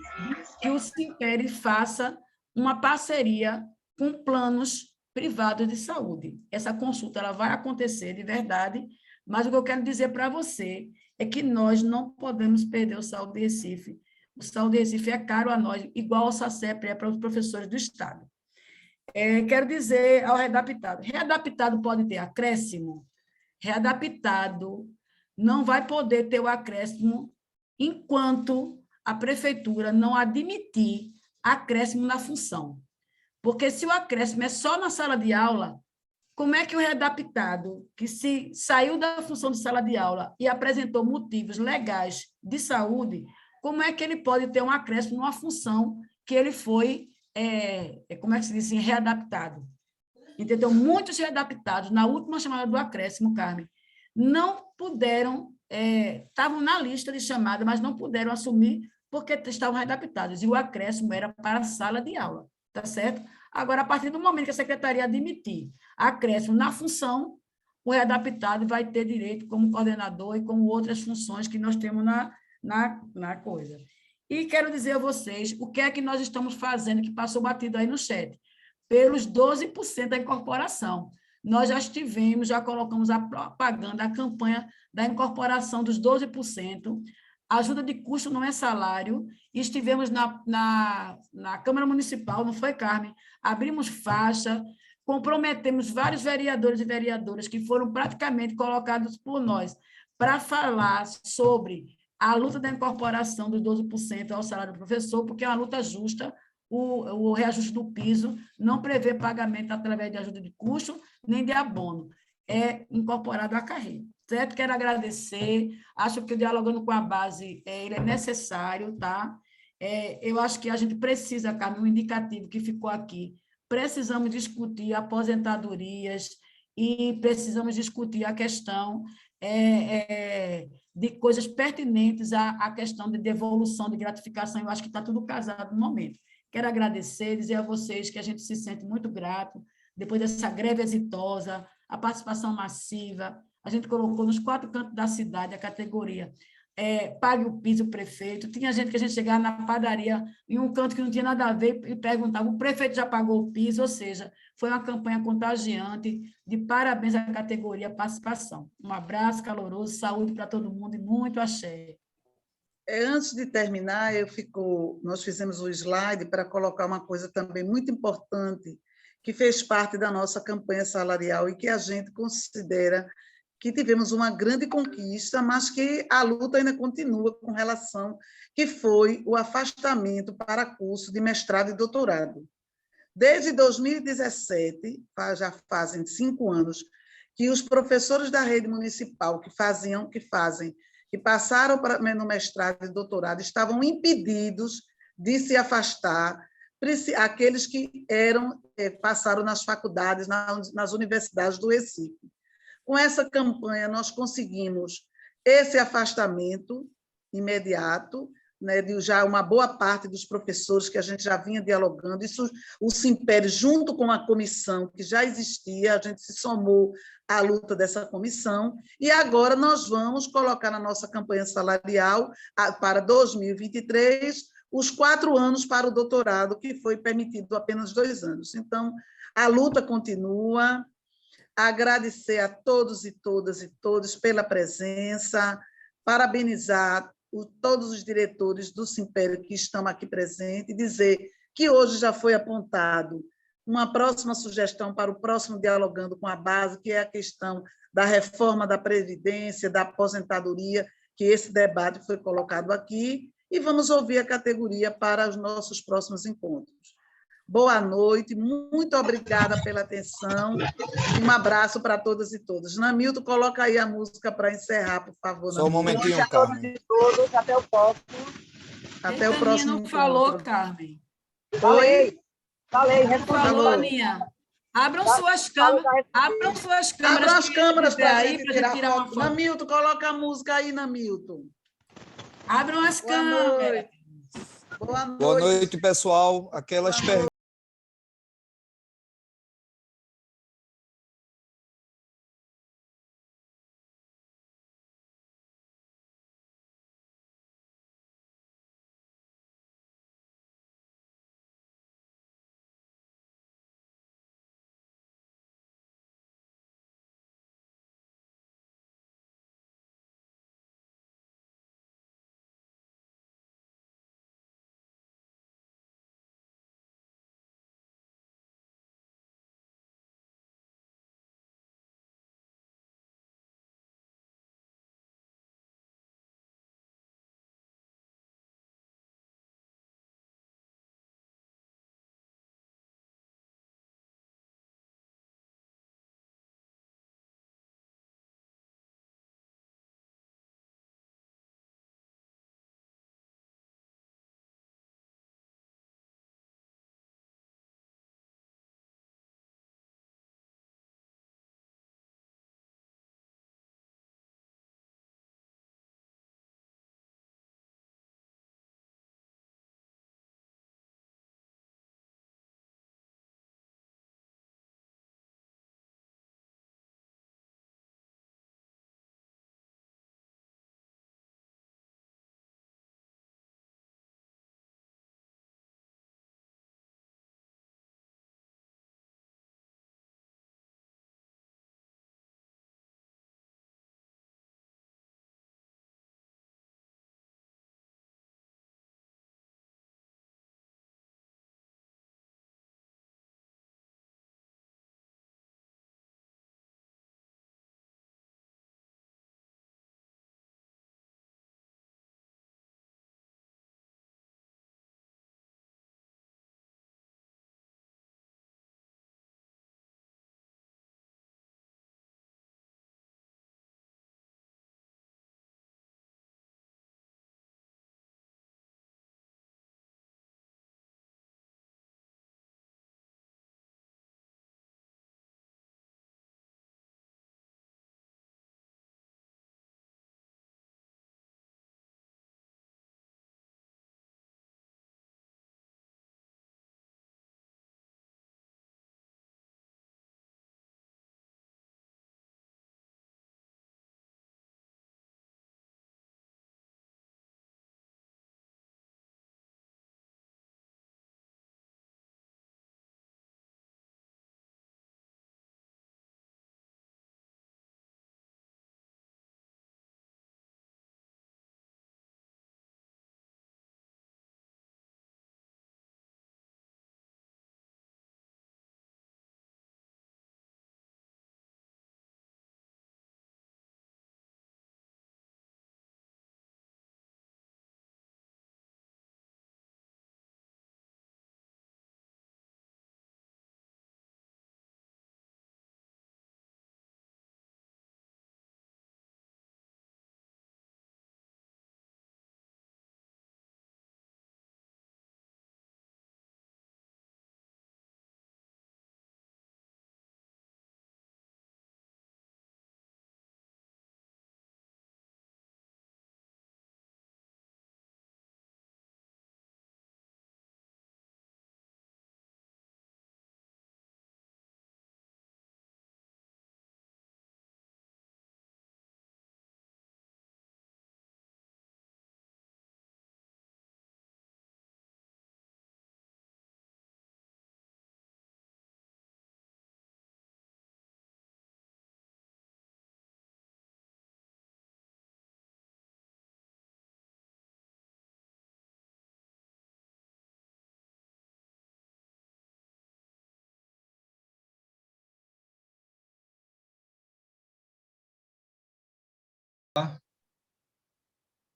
que o Simpere faça uma parceria com planos privados de saúde. Essa consulta ela vai acontecer de verdade, mas o que eu quero dizer para você é que nós não podemos perder o Saúde de Recife. O Saúde de Recife é caro a nós, igual ao SACEP é para os professores do Estado. Quero dizer ao readaptado. Readaptado pode ter acréscimo? Readaptado não vai poder ter o acréscimo enquanto a prefeitura não admitir acréscimo na função. Porque se o acréscimo é só na sala de aula, como é que o readaptado, que se saiu da função de sala de aula e apresentou motivos legais de saúde, como é que ele pode ter um acréscimo numa função que ele foi, como é que se diz assim, readaptado? Entendeu? Muitos readaptados, na última chamada do acréscimo, Carmen, não puderam, estavam na lista de chamada, mas não puderam assumir porque estavam readaptados, e o acréscimo era para a sala de aula, tá certo? Agora, a partir do momento que a secretaria admitir acréscimo na função, o readaptado vai ter direito como coordenador e como outras funções que nós temos na coisa. E quero dizer a vocês o que é que nós estamos fazendo, que passou batido aí no chat, pelos 12% da incorporação. Nós já estivemos, já colocamos a propaganda, a campanha da incorporação dos 12%, ajuda de custo não é salário, e estivemos na Câmara Municipal, não foi, Carmen? Abrimos faixa, comprometemos vários vereadores e vereadoras que foram praticamente colocados por nós para falar sobre a luta da incorporação dos 12% ao salário do professor, porque é uma luta justa. O reajuste do piso não prevê pagamento através de ajuda de custo, nem de abono. É incorporado à carreira. Certo? Quero agradecer. Acho que o Dialogando com a Base ele é necessário, tá? Eu acho que a gente precisa, Carmen, um indicativo que ficou aqui. Precisamos discutir aposentadorias e precisamos discutir a questão de coisas pertinentes à questão de devolução de gratificação. Eu acho que está tudo casado no momento. Quero agradecer, dizer a vocês que a gente se sente muito grato, depois dessa greve exitosa, a participação massiva, a gente colocou nos 4 cantos da cidade a categoria pague o piso, prefeito. Tinha gente que a gente chegava na padaria, em um canto que não tinha nada a ver, e perguntava, o prefeito já pagou o piso? Ou seja, foi uma campanha contagiante, de parabéns à categoria participação. Um abraço caloroso, saúde para todo mundo e muito axé. Antes de terminar, nós fizemos o slide para colocar uma coisa também muito importante, que fez parte da nossa campanha salarial e que a gente considera que tivemos uma grande conquista, mas que a luta ainda continua com relação, que foi o afastamento para curso de mestrado e doutorado. Desde 2017, já fazem 5 anos, que os professores da rede municipal que passaram no mestrado e doutorado estavam impedidos de se afastar, aqueles que passaram nas faculdades, nas universidades do Recife. Com essa campanha, nós conseguimos esse afastamento imediato, né, de já uma boa parte dos professores que a gente já vinha dialogando. Isso, o Simpere, junto com a comissão que já existia, a gente se somou à luta dessa comissão, e agora nós vamos colocar na nossa campanha salarial, para 2023, os 4 anos para o doutorado, que foi permitido apenas 2 anos. Então, a luta continua. Agradecer a todos e todas e todos pela presença, parabenizar todos os diretores do Simpério que estão aqui presentes, e dizer que hoje já foi apontado uma próxima sugestão para o próximo Dialogando com a Base, que é a questão da reforma da Previdência, da aposentadoria, que esse debate foi colocado aqui, e vamos ouvir a categoria para os nossos próximos encontros. Boa noite, muito obrigada pela atenção, e um abraço para todas e todos. Namilton, coloca aí a música para encerrar, por favor. Só um momentinho, Carmen. Todos, até o próximo. Até o próximo não encontro. falou, Carmen. Oi? Falei, falou, Aninha. Abram suas câmeras. Abram suas câmeras. Abram as câmeras para a gente tirar uma foto. Namilton, coloca a música aí, Namilton. Abram as câmeras. Boa noite, pessoal. Aquelas perguntas.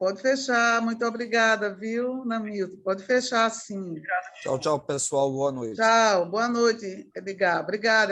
Pode fechar. Muito obrigada, viu, Namilton? Pode fechar, sim. Tchau, tchau, pessoal. Boa noite. Tchau. Boa noite, Edgar. Obrigada.